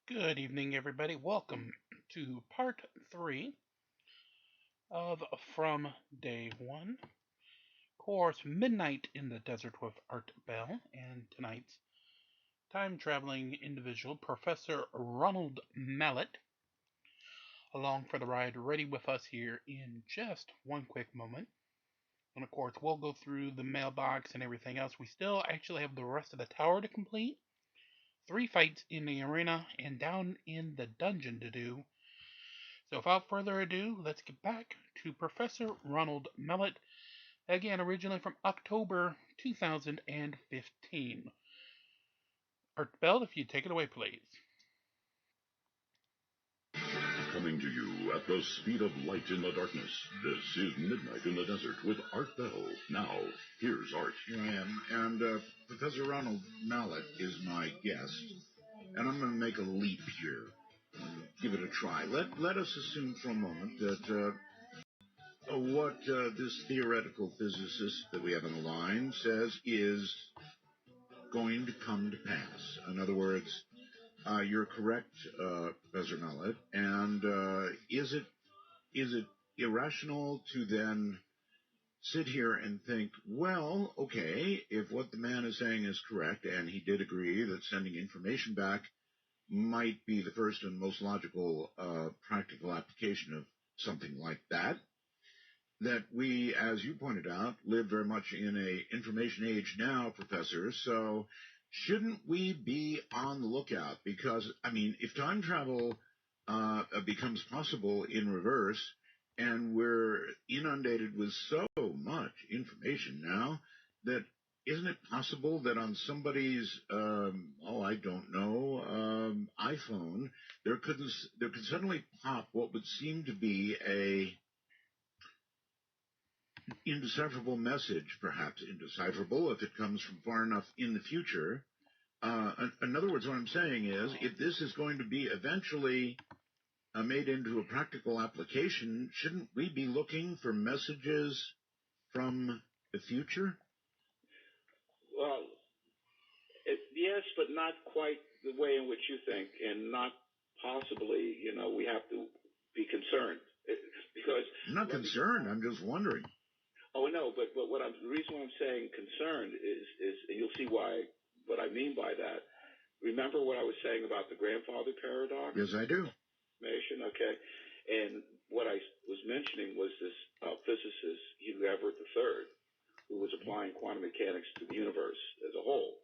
Good evening, everybody. Welcome to part 3 of From Day 1. Course Midnight in the Desert with Art Bell, and tonight's time-traveling individual, Professor Ronald Mallet, along for the ride, ready with us here in just one quick moment. And of course, we'll go through the mailbox and everything else. We still actually have the rest of the tower to complete, 3 fights in the arena, and down in the dungeon to do. So without further ado, let's get back to Professor Ronald Mallet, again originally from October 2015. Art Bell, if you take it away, please. Coming to you at the speed of light in the darkness, this is Midnight in the Desert with Art Bell. Now, here's Art. Here I am, and Professor Ronald Mallet is my guest, and I'm going to make a leap here. Give it a try. Let us assume for a moment that what this theoretical physicist that we have on the line says is going to come to pass. In other words, you're correct, Professor Mallet. And is it irrational to then sit here and think, well, okay, if what the man is saying is correct, and he did agree that sending information back might be the first and most logical practical application of something like that we, as you pointed out, live very much in an information age now, Professor, so shouldn't we be on the lookout? Because, I mean, if time travel becomes possible in reverse, and we're inundated with so much information now, that isn't it possible that on somebody's, I don't know, iPhone, there could suddenly pop what would seem to be a indecipherable message, perhaps indecipherable if it comes from far enough in the future. In other words, what I'm saying is, if this is going to be eventually made into a practical application, shouldn't we be looking for messages from the future? Well, yes, but not quite the way in which you think, and not possibly, we have to be concerned. Because I'm not concerned, I'm just wondering. Oh, no, but the reason why I'm saying concerned is and you'll see what I mean by that. Remember what I was saying about the grandfather paradox? Yes, I do. Okay. And what I was mentioning was this physicist, Hugh Everett III, who was applying quantum mechanics to the universe as a whole.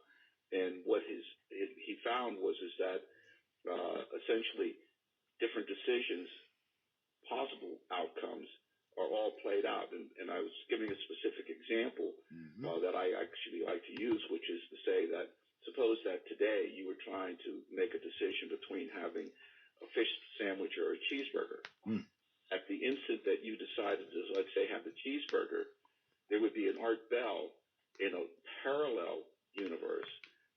And what he found was that essentially different decisions, possible outcomes, are all played out. And I was giving a specific example that I actually like to use, which is to say that suppose that today you were trying to make a decision between having a fish sandwich or a cheeseburger. At the instant that you decided to, let's say, have the cheeseburger, there would be an Art Bell in a parallel universe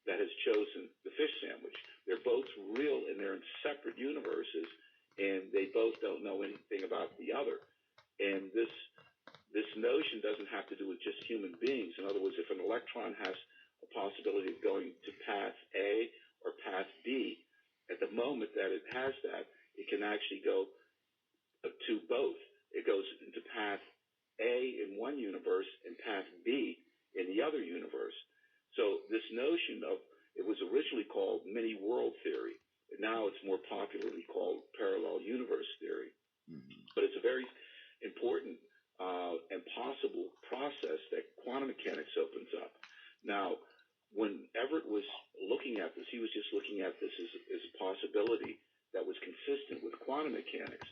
that has chosen the fish sandwich. They're both real and they're in separate universes, and they both don't know anything about the other. And this notion doesn't have to do with just human beings. In other words, if an electron has a possibility of going to path A or path B, at the moment that it has that, it can actually go to both. It goes into path A in one universe and path B in the other universe. So this notion of, it was originally called many world theory, and now it's more popularly called parallel universe theory. But it's a very important and possible process that quantum mechanics opens up. Now, when Everett was looking at this, he was just looking at this as a possibility that was consistent with quantum mechanics.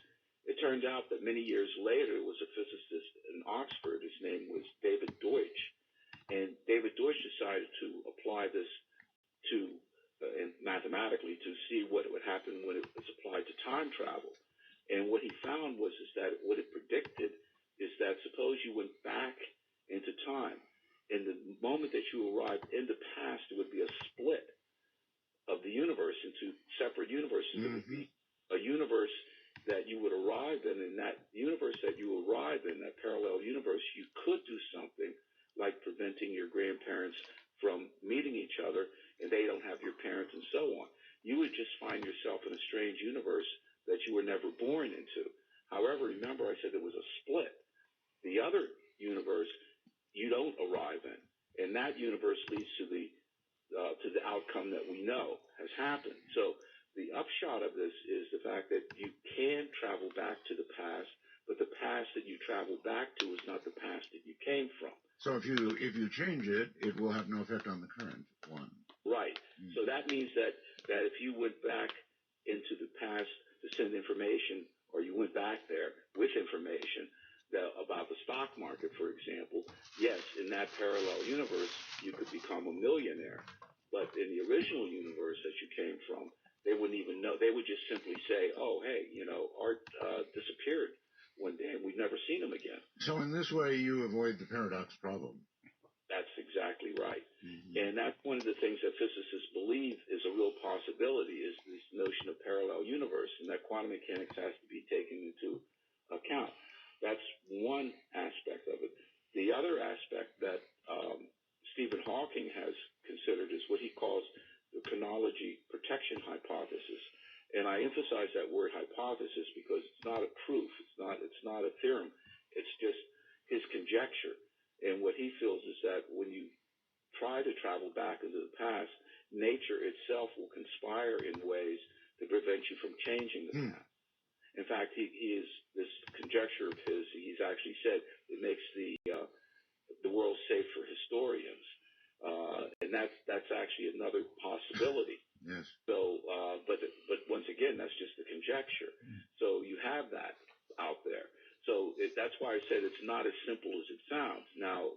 It turned out that many years later, it was a physicist in Oxford. His name was David Deutsch. And David Deutsch decided to apply this to, mathematically, to see what would happen when it was applied to time travel. And what he found was that what it predicted is that suppose you went back into time, in the moment that you arrived in the past, it would be a split of the universe into separate universes. It would be a universe that you would arrive in, and that universe that you arrive in, that parallel universe, you could do something like preventing your grandparents from meeting each other, and they don't have your parents, and so on. you would just find yourself in a strange universe that you were never born into. However, remember I said there was a split. The other universe you don't arrive in, and that universe leads to the outcome that we know has happened. So the upshot of this is the fact that you can travel back to the past, but the past that you travel back to is not the past that you came from. So if you change it, it will have no effect on the current one. Right. So that means that if you went back into the past to send information, or you went back there with information about the stock market, for example, yes, in that parallel universe, you could become a millionaire. But in the original universe that you came from, they wouldn't even know. They would just simply say, oh, hey, Art disappeared one day, and we've never seen him again. So in this way, you avoid the paradox problem. That's exactly right. And that's one of the things that physicists believe is a real possibility, is this notion of parallel universe, and that quantum mechanics has to be taken into account. That's one aspect of it. The other aspect that Stephen Hawking has considered is what he calls the chronology protection hypothesis. And I emphasize that word hypothesis because it's not a proof, it's not a theorem, it's just his conjecture. And what he feels is that when you try to travel back into the past, nature itself will conspire in ways to prevent you from changing the past. In fact, he is this conjecture of his. He's actually said it makes the world safe for historians, and that's actually another possibility. Yes. So, but once again, that's just a conjecture. So you have that out there. So that's why I said it's not as simple as it sounds. Now,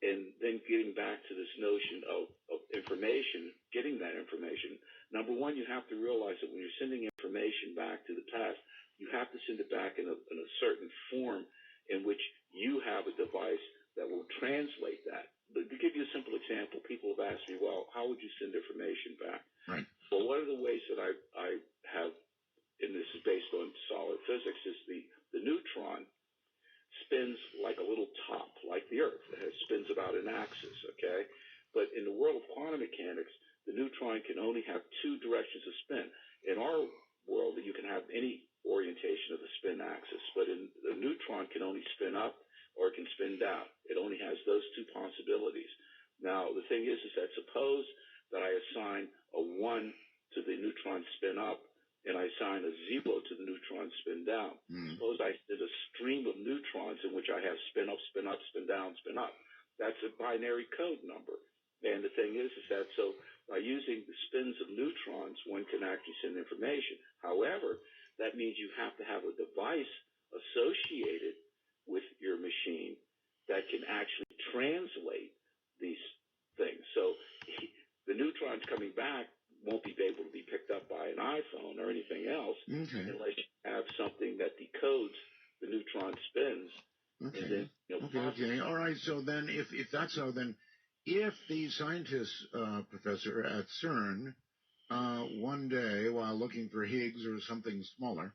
and then getting back to this notion of information, getting that information. Number one, you have to realize that when you're sending information back to the past, you have to send it back in a certain form in which you have a device that will translate that. But to give you a simple example, people have asked me, well, how would you send information back? Right. Well, one of the ways that I have, and this is based on solid physics, is the neutron spins like a little top, like the Earth. It spins about an axis, okay? But in the world of quantum mechanics, the neutron can only have two directions of spin. In our world, you can have any orientation of the spin axis, but in the neutron can only spin up or it can spin down. It only has those two possibilities. Now, the thing is that suppose that I assign a 1 to the neutron spin up and I assign a 0 to the neutron spin down. Suppose I did a stream of neutrons in which I have spin up, spin up, spin down, spin up. That's a binary code number. And the thing is that so by using the spins of neutrons, one can actually send information. However, that means you have to have a device associated with your machine that can actually translate these things. So the neutrons coming back won't be able to be picked up by an iPhone or anything else unless you have something that decodes the neutron spins. Okay. And then, Okay. All right. So then, if that's so, then if the scientists, Professor, at CERN, one day while looking for Higgs or something smaller,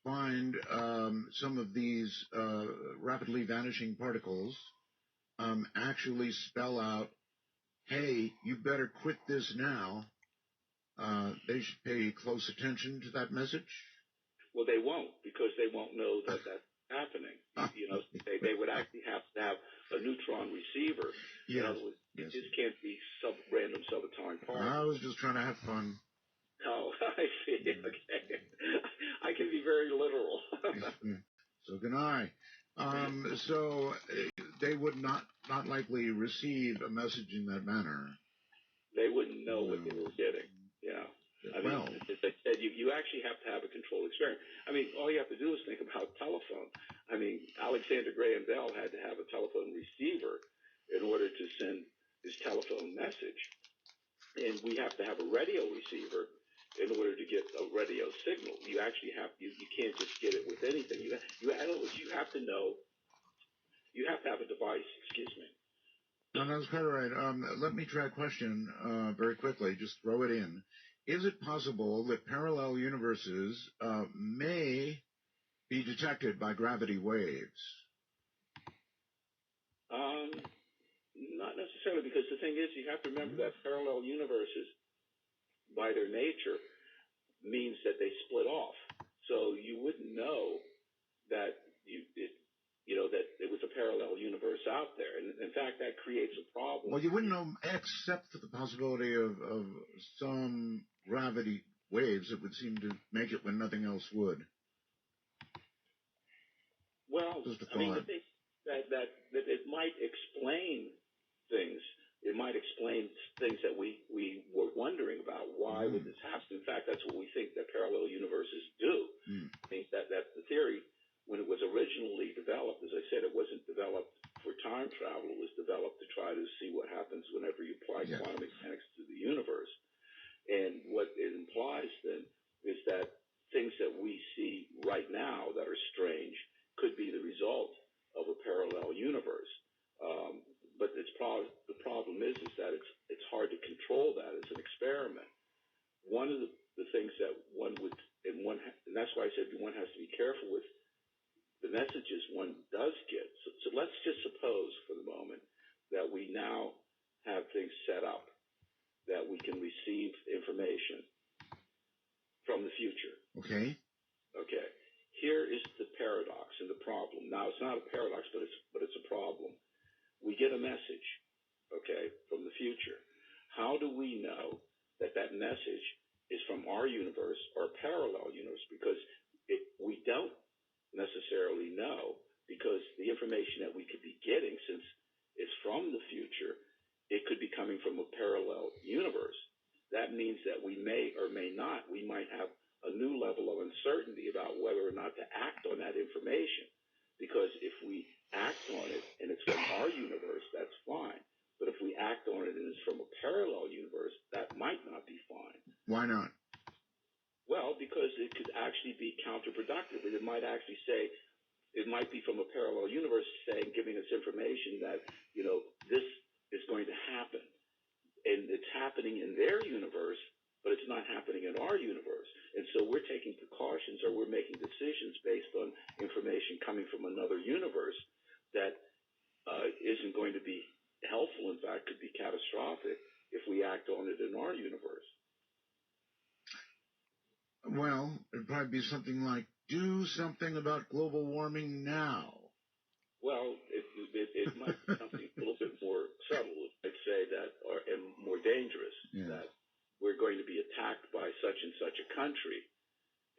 find some of these rapidly vanishing particles actually spell out, hey, you better quit this now, they should pay close attention to that message? Well, they won't, because they won't know that that's happening. They would actually have to have a neutron receiver. Yes. In other words, it just can't be random subatomic particles. I was just trying to have fun. Oh, I see. Okay. I can be very literal. So can I. So they would not likely receive a message in that manner. They wouldn't know what they were getting. Yeah. I mean, as I said, you actually have to have a controlled experiment. I mean, all you have to do is think about telephone. I mean, Alexander Graham Bell had to have a telephone receiver in order to send his telephone message. And we have to have a radio receiver in order to get a radio signal. You actually have, you can't just get it with anything. You have to know, you have to have a device, excuse me. No, that's quite right. Let me try a question very quickly. Just throw it in. Is it possible that parallel universes may be detected by gravity waves? Not necessarily, because the thing is, you have to remember that parallel universes by their nature, means that they split off. So you wouldn't know that that it was a parallel universe out there. And in fact, that creates a problem. Well, you wouldn't know except for the possibility of some gravity waves that would seem to make it when nothing else would. Well, I mean, the thing that it might explain things. It might explain things that we were wondering about. Why would this happen? In fact, that's what we think that parallel universes do. I think that's the theory. When it was originally developed, as I said, it wasn't developed for time travel. It was developed to try to see what happens whenever you apply quantum mechanics to the universe. And what it implies then is that things that we see right now that are strange could be the result of a parallel universe. But the problem is that it's hard to control that as an experiment. One of the things that one would, and that's why I said one has to be careful with the messages one does get. So let's just suppose for the moment that we now have things set up that we can receive information from the future. Okay. Okay. Here is the paradox and the problem. Now, it's not a paradox, but it's a problem. We get a message, okay, from the future. How do we know that message is from our universe or a parallel universe? Because we don't necessarily know, because the information that we could be getting, since it's from the future, it could be coming from a parallel universe. That means that we may or may not, we might have a new level of uncertainty about whether or not to act on that information. Because if we act on it and it's from our universe, that's fine. But if we act on it and it's from a parallel universe, that might not be fine. Why not? Well, because it could actually be counterproductive. It might actually say, it might be from a parallel universe saying, giving us information that, this is going to happen. And it's happening in their universe, but it's not happening in our universe. And so we're taking precautions, or we're making decisions based on information coming from another universe that isn't going to be helpful. In fact, could be catastrophic if we act on it in our universe. Well, it'd probably be something like, do something about global warming now. Well, it might be something a little bit more subtle, I'd say, and more dangerous, that we're going to be attacked by such and such a country,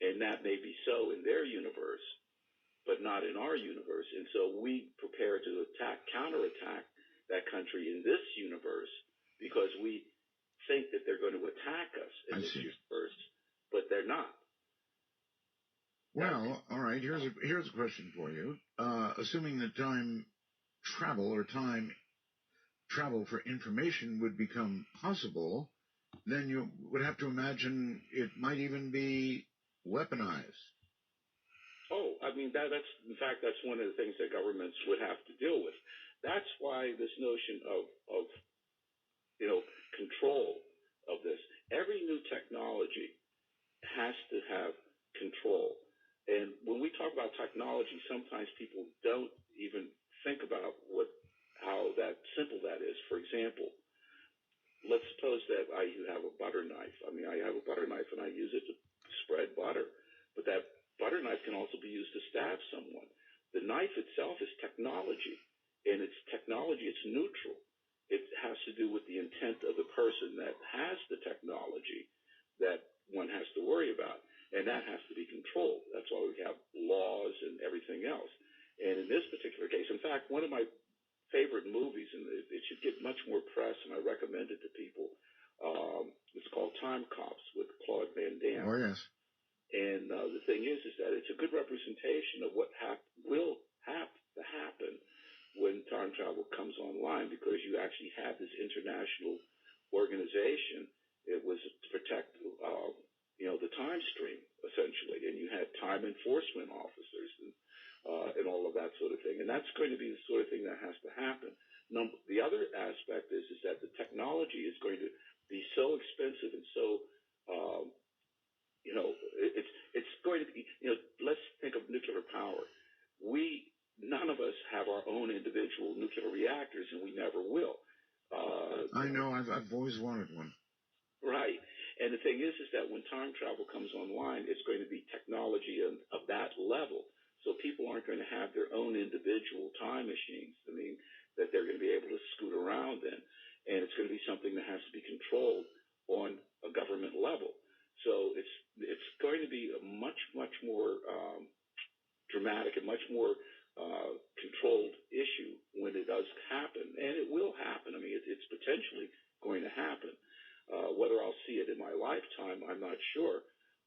and that may be so in their universe, but not in our universe. And so we prepare to counterattack that country in this universe, because we think that they're going to attack us in this universe, but they're not. Well, all right, here's a question for you. Assuming that time travel or time travel for information would become possible, then you would have to imagine it might even be weaponized. Oh, I mean, that's one of the things that governments would have to deal with. That's why this notion of control of this. Every new technology has to have control. And when we talk about technology, sometimes people don't even think about how that simple that is. For example, let's suppose that you have a butter knife. I mean, I have a butter knife and I use it to spread butter, but that butter knife can also be used to stab someone. The knife itself is technology, and it's technology, it's neutral. It has to do with the intent of the person that has the technology that one has to worry about, and that has to be controlled. That's why we have laws and everything else. And in this particular case, in fact, one of my favorite movies, and it should get much more press, and I recommend it to people, it's called Time Cops with Claude Van Damme. Oh, yes. And the thing is that it's a good representation of what will have to happen when time travel comes online, because you actually have this international organization. It was to protect, the time stream, essentially, and you had time enforcement officers and all of that sort of thing. And that's going to be the sort of thing that has to happen. The other aspect is that the technology is going to be so expensive and so, it's going to be, let's think of nuclear power. None of us have our own individual nuclear reactors, and we never will. I know. I've always wanted one. Right. And the thing is that when time travel comes online, it's going to be technology of that level. So people aren't going to have their own individual time machines. I mean, that they're going to be able to scoot around in. And it's going to be something that has to be controlled on a government level. So it's going to be a much more dramatic and much more controlled issue when it does happen. And it will happen. I mean, it's potentially going to happen. Whether I'll see it in my lifetime, I'm not sure.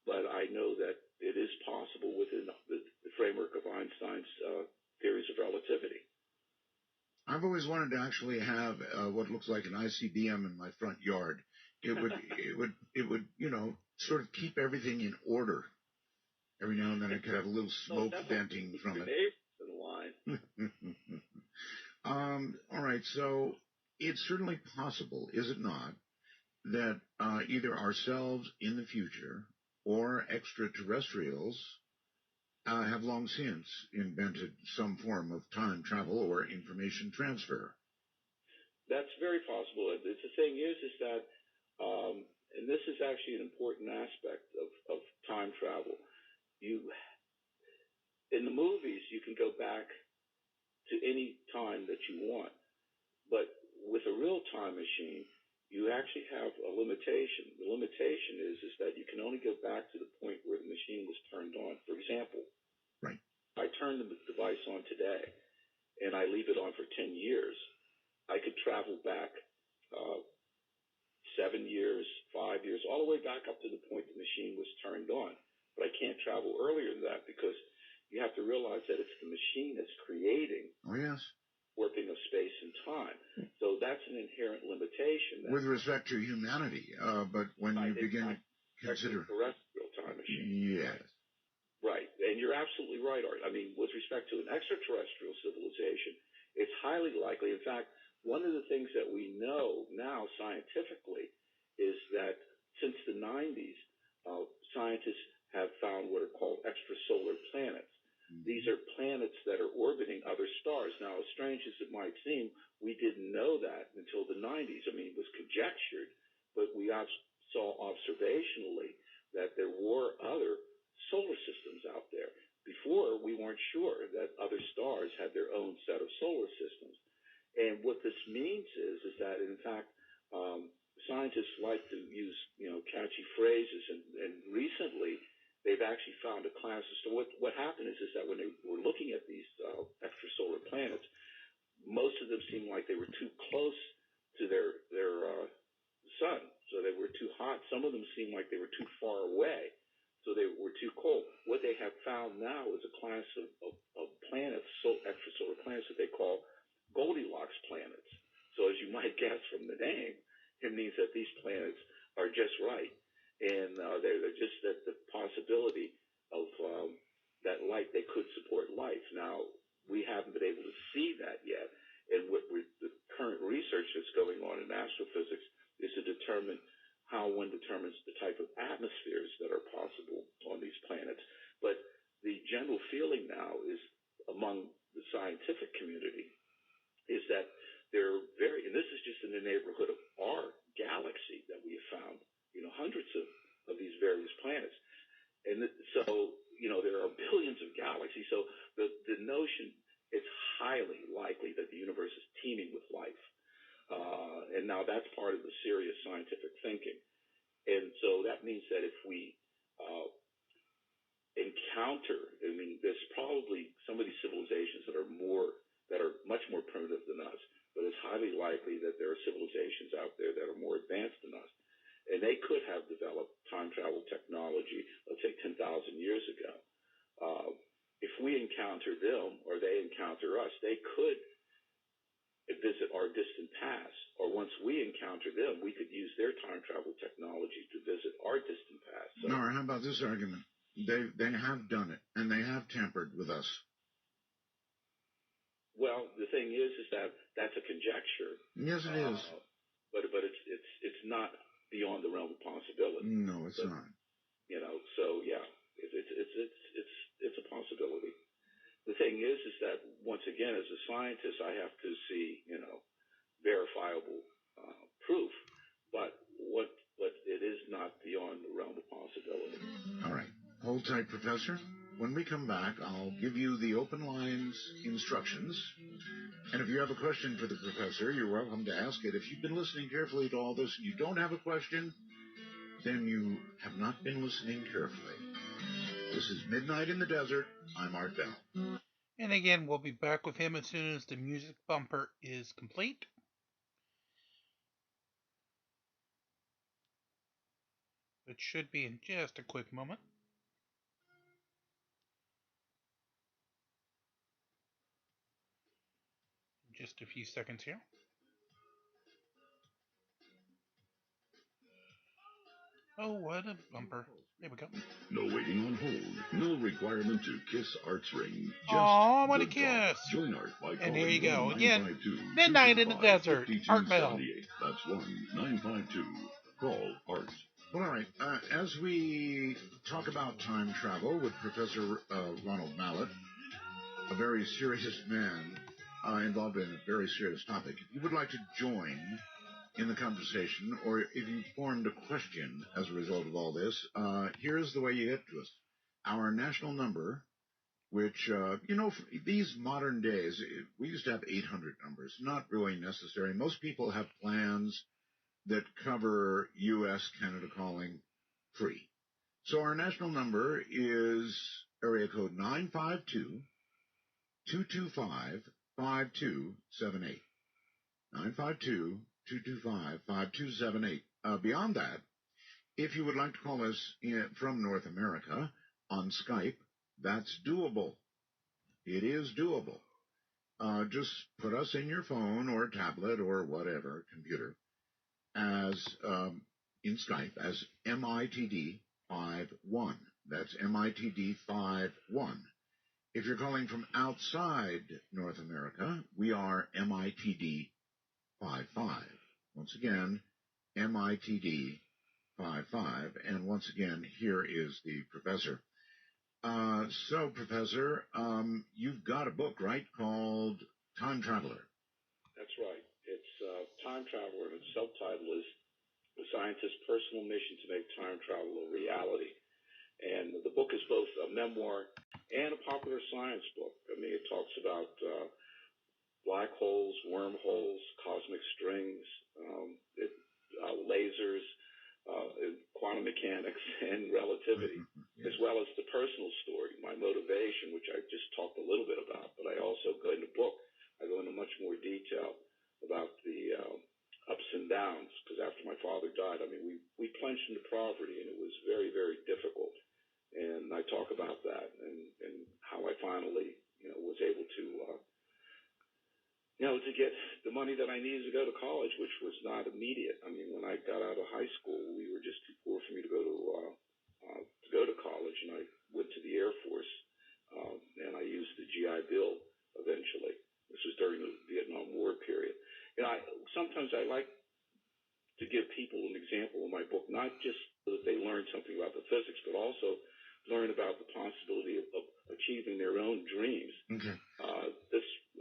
But I know that it is possible within the framework of Einstein's theories of relativity. I've always wanted to actually have what looks like an ICBM in my front yard. It would, sort of keep everything in order. Every now and then I could have a little smoke venting from it. All right, so it's certainly possible, is it not, that either ourselves in the future or extraterrestrials have long since invented some form of time travel or information transfer. That's very possible. The thing is that, and this is actually an important aspect of time travel. In the movies, you can go back to any time that you want, but with a real time machine, you actually have a limitation. The limitation is that you can only go back to the point where the machine was turned on. For example, right. I turn the device on today, and I leave it on for 10 years. I could travel back 7 years, 5 years, all the way back up to the point the machine was turned on. But I can't travel earlier than that because you have to realize that it's the machine that's creating warping of space and time. So that's an inherent limitation. With respect to humanity, but when you begin to consider terrestrial time machine. Yes. Right. And you're absolutely right, Art. I mean, with respect to an extraterrestrial civilization, it's highly likely. In fact, one of the things that we know now scientifically is that since the 90s, scientists have found what are called extrasolar planets. These are planets that are orbiting other stars. Now, as strange as it might seem, we didn't know that until the 90s. I mean, it was conjectured, but we saw observationally that there were other solar systems out there. Before, we weren't sure that other stars had their own set of solar systems. And what this means is that, in fact, scientists like to use, catchy phrases, and recently they've actually found a class. So what happened is that when they were looking at these extrasolar planets, most of them seemed like they were too close to their sun, so they were too hot. Some of them seemed like they were too far away, so they were too cold. What they have found now is a class of planets, extrasolar planets, that they call Goldilocks planets. So as you might guess from the name, it means that these planets are just right. And they're just at the possibility of that light, they could support life. Now, we haven't been able to see that yet. And the current research that's going on in astrophysics is to determine how one determines the type of atmospheres that are possible on these planets. But the general feeling now is among the scientific community is that they're and this is just in the neighborhood of our galaxy that we have found, hundreds of these various planets. And so, there are billions of galaxies. So the notion, it's highly likely that the universe is teeming with life. And now that's part of the serious scientific thinking. And so that means that if we encounter, there's probably some of these civilizations that are much more primitive than us, but it's highly likely that there are civilizations out there that are more advanced than us. And they could have developed time travel technology, let's say 10,000 years ago. If we encounter them or they encounter us, they could visit our distant past. Or once we encounter them, we could use their time travel technology to visit our distant past. So, Nora, how about this argument? They have done it, and they have tampered with us. Well, the thing is that that's a conjecture. Yes, it is. But it's not beyond the realm of possibility. No, it's not. So yeah, it's a possibility. The thing is that once again, as a scientist, I have to see verifiable proof. But what it is not beyond the realm of possibility. All right. Hold tight, Professor. When we come back, I'll give you the open lines instructions. And if you have a question for the professor, you're welcome to ask it. If you've been listening carefully to all this and you don't have a question, then you have not been listening carefully. This is Midnight in the Desert. I'm Art Bell. And again, we'll be back with him as soon as the music bumper is complete. It should be in just a quick moment. Just a few seconds here. Oh, what a bumper. There we go. No waiting on hold. No requirement to kiss Art's ring. Aw, what a good talk. kiss. Join Art by And calling here you go. Again, 1-952-225-5278. Midnight in the Desert, Art Bell. That's 1-952. Call Art. Well, all right. As we talk about time travel with Professor Ronald Mallett, a very serious man involved in a very serious topic, if you would like to join in the conversation, or if you formed a question as a result of all this, here's the way you get to us. Our national number, which, for these modern days, we used to have 800 numbers. Not really necessary. Most people have plans that cover U.S., Canada calling free. So our national number is area code 952-225-5278. 952-225-5278. Beyond that, if you would like to call us from North America on Skype, that's doable. It is doable. Just put us in your phone or tablet or whatever, computer, as in Skype as MITD51. That's MITD51. If you're calling from outside North America, we are MITD55. Once again, MITD55. And once again, here is the professor. So, Professor, you've got a book, right, called Time Traveler. That's right. It's Time Traveler, and its subtitle is The Scientist's Personal Mission to Make Time Travel a Reality. And the book is both a memoir and a popular science book. I mean, it talks about black holes, wormholes, cosmic strings, lasers, quantum mechanics, and relativity, as well as the personal story, my motivation, which I just talked a little bit about. But I also go into the book, I go into much more detail about the ups and downs, because after my father died, I mean, we plunged into poverty, and it was very, very difficult. And I talk about that and how I finally, was able to, to get the money that I needed to go to college, which was not immediate. I mean, when I got out of high school, we were just too poor for me to go to college, and I went to the Air Force, and I used the GI Bill eventually. This was during the Vietnam War period. Sometimes I like to give people an example in my book, not just so that they learn something about the physics, but also learn about the possibility of achieving their own dreams. Okay.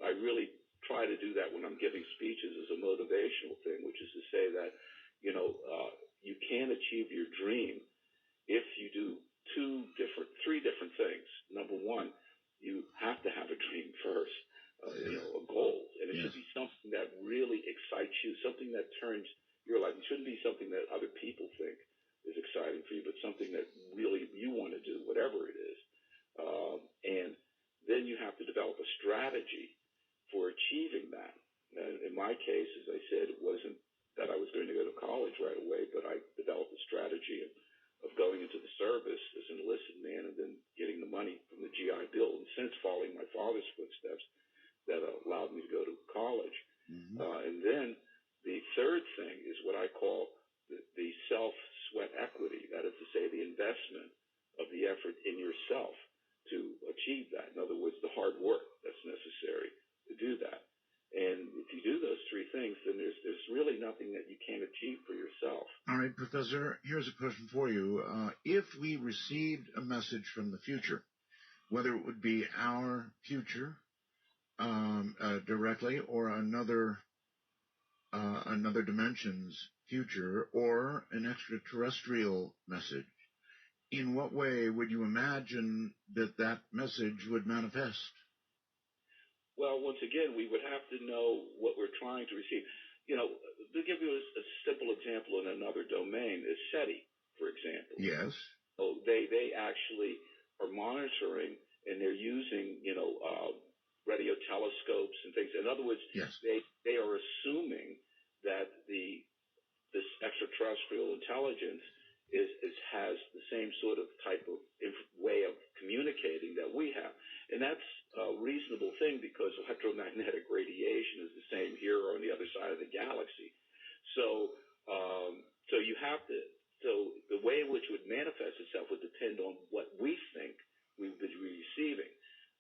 I really try to do that when I'm giving speeches as a motivational thing, which is to say that, you can achieve your dream if you do three different things. Number one, you have to have a dream first, a goal, and it should be something that really excites you, something that turns your life. It shouldn't be something that other people think is exciting for you, but something that really you want to do, whatever it is. And then you have to develop a strategy for achieving that. In my case, as I said, it wasn't that I was going to go to college right away, but I developed a strategy of going into the service as an enlisted man and then getting the money from the GI Bill, and since following my father's footsteps, that allowed me to go to college. Mm-hmm. And then the third thing is what I call the self-sweat equity. That is to say, the investment of the effort in yourself to achieve that. In other words, the hard work that's necessary to do that. And if you do those three things, then there's really nothing that you can't achieve for yourself. All right, Professor, here's a question for you. If we received a message from the future, whether it would be our future directly or another another dimension's future or an extraterrestrial message, in what way would you imagine that that message would manifest? Well, once again, we would have to know what we're trying to receive. To give you a simple example in another domain is SETI, for example. Yes. So they actually are monitoring, and they're using, radio telescopes and things. In other words, yes. they are assuming that this extraterrestrial intelligence has the same sort of type of way of communicating that we have. And that's a reasonable thing because electromagnetic radiation is the same here or on the other side of the galaxy. So you have to, so the way in which it would manifest itself would depend on what we think we would be receiving.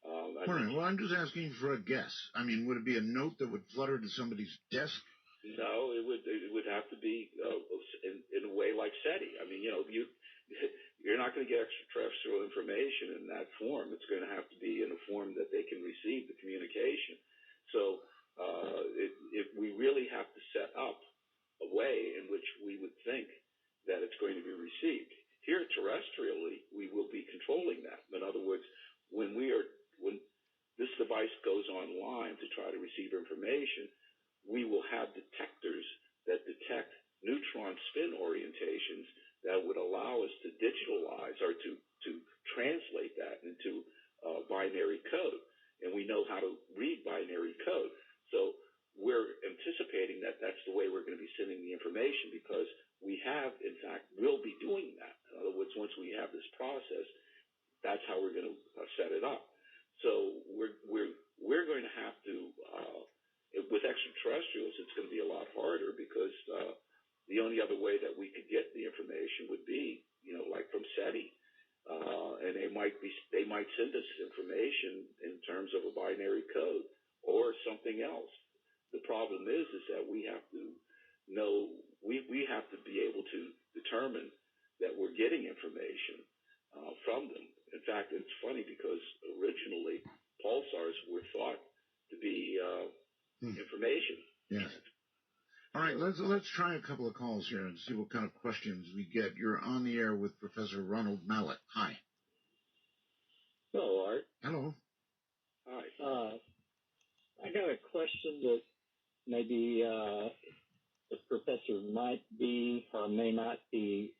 All right. Well, I'm just asking for a guess. I mean, would it be a note that would flutter to somebody's desk? No, it would have to be in a way like SETI. I mean, you're not going to get extraterrestrial information in that form. It's going to have to be in a form that they can receive the communication. So if we really have to set up a way in which we would think that it's going to be received. Here terrestrially, we will be controlling that. In other words, when this device goes online to try to receive information, we will have detectors that detect neutron spin orientations that would allow us to digitalize or to translate that into binary code. And we know how to read binary code. So we're anticipating that that's the way we're going to be sending the information because we have, in fact, will be doing that. In other words, once we have this process, that's how we're going to set it up. So we're going to have to, with extraterrestrials, it's going to be a lot harder because the only other way that we could get the information would be, like from SETI, and they might send us information in terms of a binary code or something else. The problem is that we have to know, we have to be able to determine that we're getting information from them. In fact, it's funny because originally pulsars were thought to be information. Yes. All right, let's try a couple of calls here and see what kind of questions we get. You're on the air with Professor Ronald Mallett. Hi. Hello, Art. Hello. Hi. I got a question that maybe the professor might be or may not be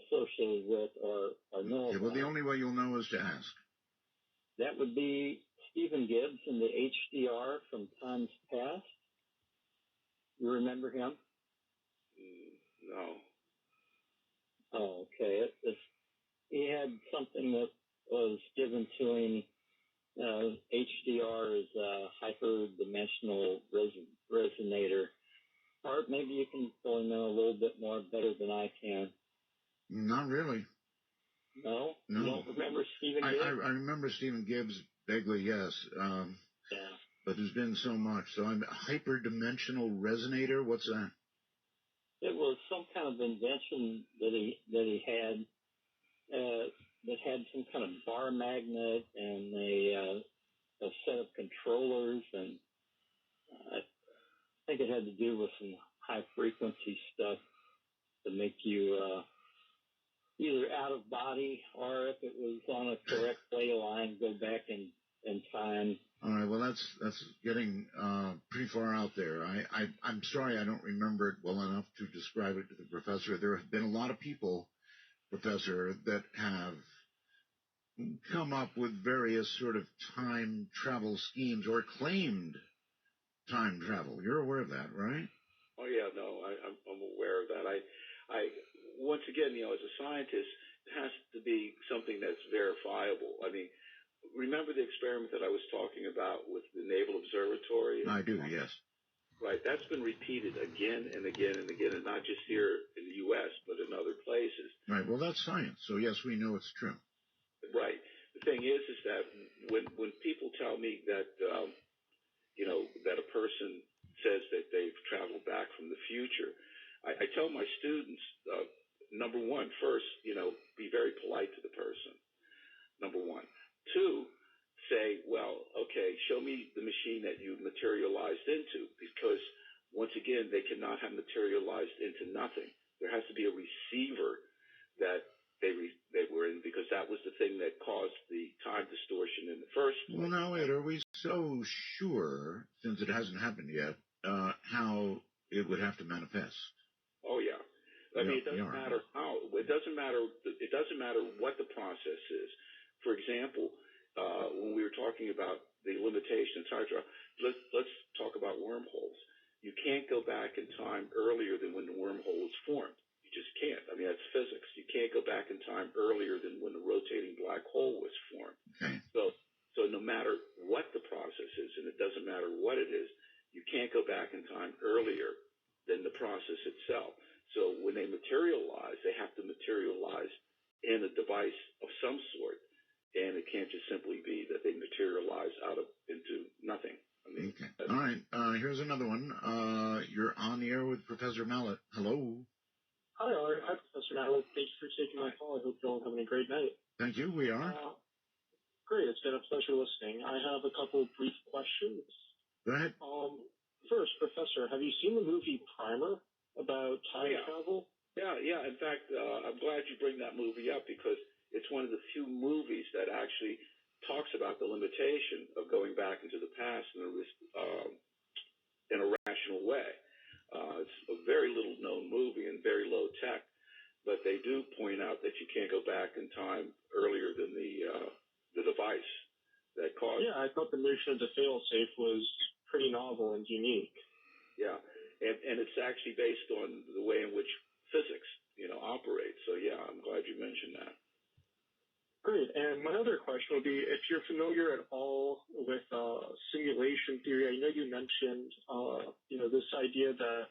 associated with or know Okay, well, about. the only way you'll know is to ask. That would be Stephen Gibbs in the HDR from times past. You remember him? No. Oh, okay. He had something that was given to him. HDR is a hyperdimensional resonator. Art, maybe you can probably know a little bit more better than I can. Not really. No? No. You don't remember Stephen Gibbs? I remember Stephen Gibbs vaguely, yes. Yeah. But there's been so much. So I'm hyperdimensional resonator. What's that? It was some kind of invention that he had that had some kind of bar magnet and a set of controllers, and I think it had to do with some high frequency stuff to make you either out of body or if it was on a correct play line, go back in time. All right. Well, that's getting pretty far out there. I'm sorry I don't remember it well enough to describe it to the professor. There have been a lot of people, Professor, that have come up with various sort of time travel schemes or claimed time travel. You're aware of that, right? Oh yeah, no, I'm aware of that. I once again, as a scientist, it has to be something that's verifiable. I mean, remember the experiment that I was talking about with the Naval Observatory? I do, yes. Right, that's been repeated again and again and again, and not just here in the U.S., but in other places. Right, well, that's science, so yes, we know it's true. Right. The thing is that when people tell me that, that a person says that they've traveled back from the future, I tell my students, number one, first, be very polite to the person, number one. Two, say, well, okay, show me the machine that you materialized again, they cannot have materialized into nothing. There has to be a receiver that they were in, because that was the thing that caused the time distortion in the first place. Well, now, wait, are we so sure, since it hasn't happened yet, how it would have to manifest? Oh, yeah. I mean, it doesn't matter how. It doesn't matter what the process is. For example, when we were talking about the limitation, etc., let's talk about wormholes. You can't go back in time earlier than when the wormhole was formed. You just can't. I mean, that's physics. You can't go back in time earlier than when the rotating black hole was formed. Okay. So no matter what the process is, and it doesn't matter what it is, you can't go back in time earlier than the process itself. So when they materialize, they have to materialize in a device of some sort, and it can't just simply be that they materialize into nothing. I mean, okay. All right. Here's another one. You're on the air with Professor Mallet. Hello. Hi, Art. Hi, Professor Mallet. Thank you for taking my call. I hope you're all having a great night. Thank you. We are. Great. It's been a pleasure listening. I have a couple of brief questions. Go ahead. First, Professor, have you seen the movie Primer about time travel? Yeah. In fact, I'm glad you bring that movie up, because it's one of the few movies that actually talks about the limitation of going back into the past in a rational way. It's a very little known movie and very low tech, but they do point out that you can't go back in time earlier than the device that caused. Yeah, I thought the notion of the failsafe was pretty novel and unique. Yeah, and it's actually based on the way in which physics, operates. So yeah, I'm glad you mentioned that. Great. And my other question would be, if you're familiar at all with simulation theory. I know you mentioned, this idea that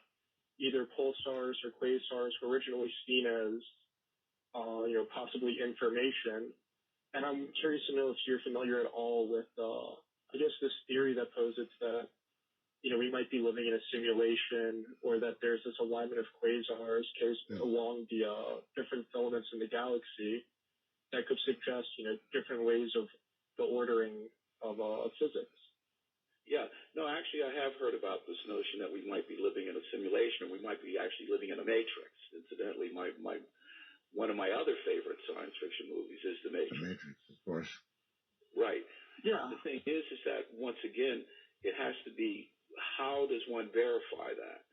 either pulsars or quasars were originally seen as, possibly information. And I'm curious to know if you're familiar at all with, this theory that posits that, we might be living in a simulation, or that there's this alignment of quasars along the different filaments in the galaxy that could suggest, different ways of the ordering of physics. Yeah. No, actually, I have heard about this notion that we might be living in a simulation, or we might be actually living in a matrix. Incidentally, one of my other favorite science fiction movies is The Matrix. The Matrix, of course. Right. Yeah. The thing is that, once again, it has to be, how does one verify that?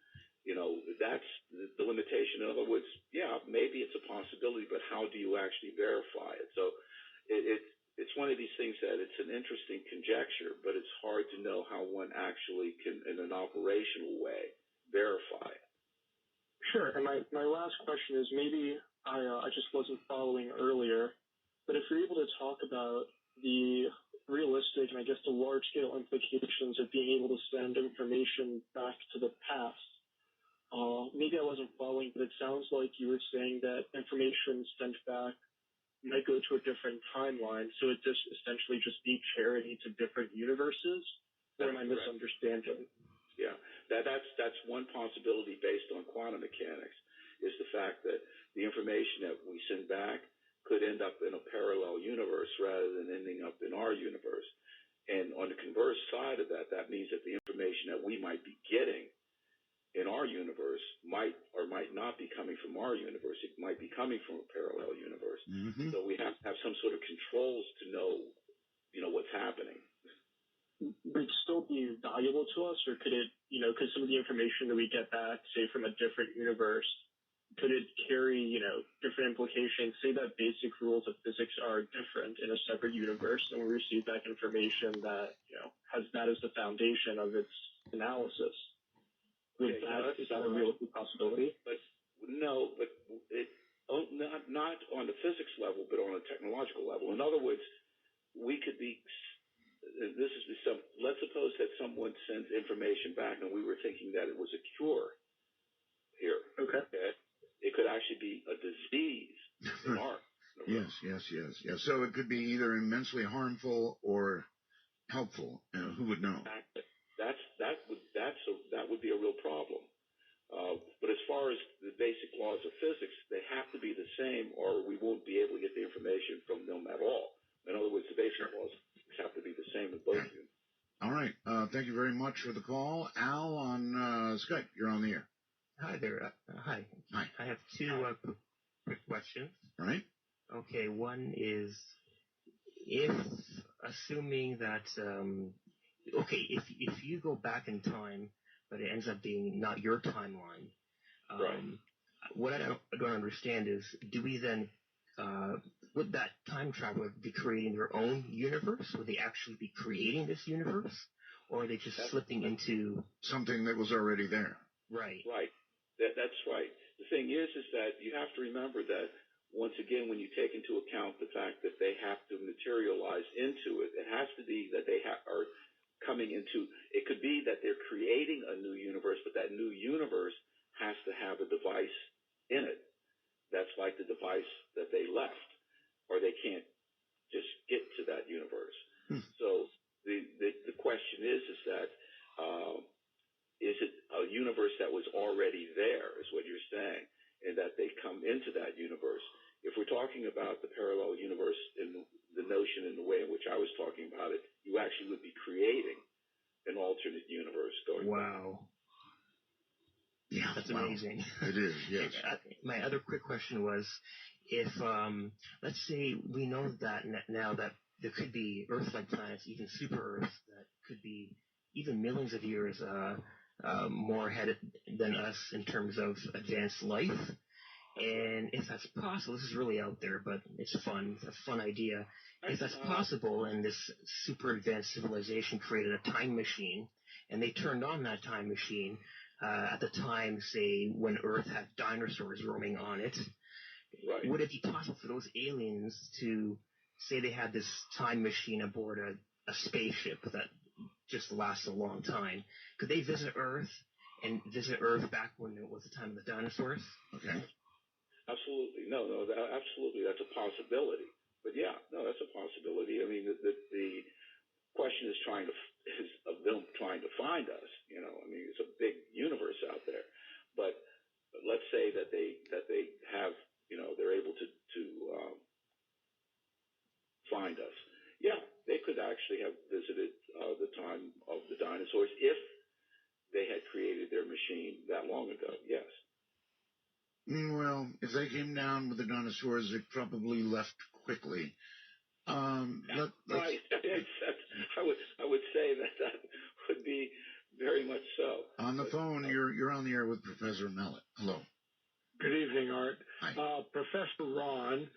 That's the limitation. In other words, yeah, maybe it's a possibility, but how do you actually verify it? So it's one of these things that it's an interesting conjecture, but it's hard to know how one actually can, in an operational way, verify it. Sure. And my last question is, maybe I just wasn't following earlier, but if you're able to talk about the realistic and I guess the large-scale implications of being able to send information back to the past. Maybe I wasn't following, but it sounds like you were saying that information sent back might go to a different timeline, so it just essentially just be charity to different universes? Or am I misunderstanding? Yeah, that's one possibility based on quantum mechanics, is the fact that the information that we send back could end up in a parallel universe rather than ending up in our universe. And on the converse side of that, that means that the information that we might be getting in our universe might or might not be coming from our universe. It might be coming from a parallel universe. Mm-hmm. So we have to have some sort of controls to know, what's happening. Would it still be valuable to us, or could it, could some of the information that we get back, say from a different universe, could it carry, different implications? Say that basic rules of physics are different in a separate universe, and we receive back information that, has that as the foundation of its analysis. Is that a real possibility? But not on the physics level, but on a technological level. In other words, we could be. Let's suppose that someone sends information back, and we were thinking that it was a cure here. Okay. It could actually be a disease in our. Yes. So it could be either immensely harmful or helpful. Who would know? That would be a real problem. But as far as the basic laws of physics, they have to be the same, or we won't be able to get the information from them at all. In other words, the basic laws have to be the same in both units. All right. Thank you very much for the call. Al on Skype, you're on the air. Hi there. Hi. Hi. I have two quick questions. All right. Okay, one is assuming that, if you go back in time, but it ends up being not your timeline, Right. what I don't understand is, do we then, would that time traveler be creating their own universe? Would they actually be creating this universe? Or are they just slipping into something that was already there? Right. Right. That's right. The thing is that you have to remember that, once again, when you take into account the fact that they have to materialize into it, it has to be that they are coming into, it could be that they're creating a new universe, but that new universe has to have a device in it. That's like the device that they left, or they can't just get to that universe. So the question is that, is it a universe that was already there, is what you're saying, and that they come into that universe? If we're talking about the parallel universe in the notion and the way in which I was talking about it, you actually would be creating an alternate universe going Wow. Yeah, that's amazing. It is, yes. My other quick question was, if, let's say we know that now that there could be Earth-like planets, even super Earths, that could be even millions of years more ahead than us in terms of advanced life. And if that's possible, this is really out there, but it's fun. It's a fun idea. If that's possible, and this super advanced civilization created a time machine, and they turned on that time machine at the time, say, when Earth had dinosaurs roaming on it, Right. Would it be possible for those aliens to say they had this time machine aboard a spaceship that just lasts a long time? Could they visit Earth and visit Earth back when it was the time of the dinosaurs? Okay. Absolutely. No, absolutely. That's a possibility. But yeah, no, that's a possibility. I mean, the question is of them trying to find us. You know, I mean, it's a big universe out there. But let's say that they have, you know, they're able to find us. Yeah, they could actually have visited the time of the dinosaurs if they had created their machine that long ago. Yes. Well, if they came down with the dinosaurs, they probably left quickly. Right. I would say that would be very much so. On the phone, you're on the air with Professor Mallet. Hello. Good evening, Art. Hi. Professor Ron,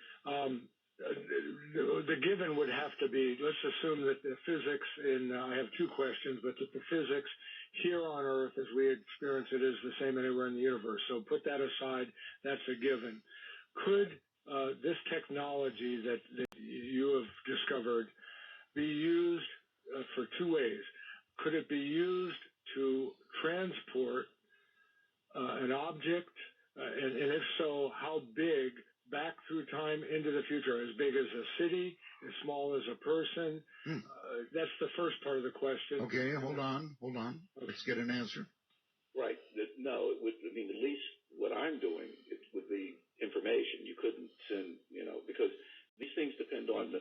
the given would have to be, let's assume that the physics I have two questions, but that the physics here on Earth as we experience it is the same anywhere in the universe. So put that aside, that's a given. Could this technology that you have discovered be used for two ways? Could it be used to transport an object, and if so, how big, back through time into the future? As big as a city, as small as a person? That's the first part of the question. Okay, hold on. Let's get an answer. Right. No, it would. I mean, at least what I'm doing, it would be information. You couldn't send, you know, because these things depend on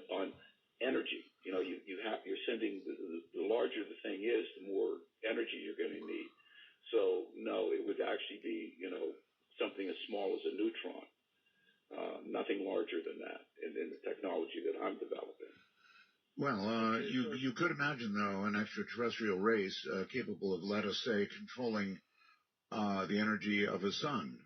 energy. You know, you're sending the larger the thing is, the more energy you're going to need. So no, it would actually be, you know, something as small as a neutron. Nothing larger than that in the technology that I'm developing. Well, you could imagine, though, an extraterrestrial race capable of, let us say, controlling the energy of a sun.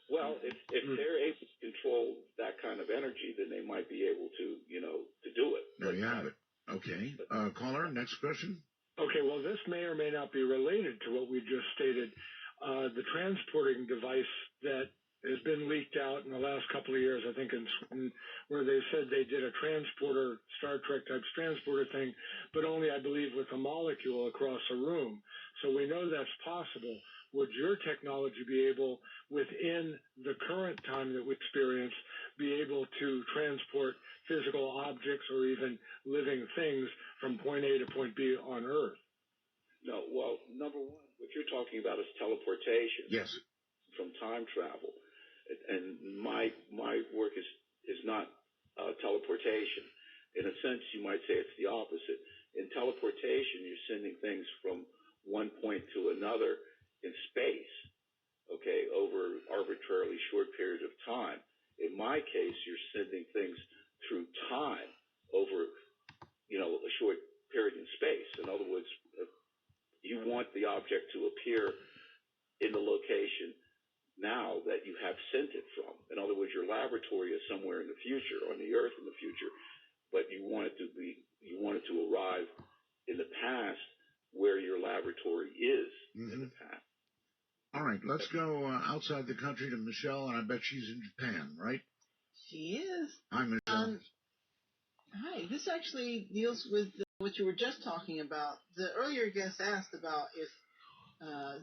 Well, if they're able to control that kind of energy, then they might be able to, you know, to do it. There you have it. Okay. Caller, next question. Okay, well, this may or may not be related to what we just stated. The transporting device that has been leaked out in the last couple of years, I think in Sweden, where they said they did a transporter, Star Trek type transporter thing, but only, I believe, with a molecule across a room. So we know that's possible. Would your technology be able, within the current time that we experience, be able to transport physical objects or even living things from point A to point B on Earth? No. Well, number one, what you're talking about is teleportation. Yes. From time travel. And my work is not teleportation. In a sense, you might say it's the opposite. In teleportation, you're sending things from one point to another in space, okay, over arbitrarily short periods of time. In my case, you're sending things through time over, a short period in space. In other words, you want the object to appear in the location now that you have sent it from. In other words, your laboratory is somewhere in the future, on the Earth in the future, but you want it to arrive in the past where your laboratory is in the past. All right, let's go outside the country to Michelle, and I bet she's in Japan, right? She is. Hi, Michelle. Hi. This actually deals with what you were just talking about. The earlier guest asked about if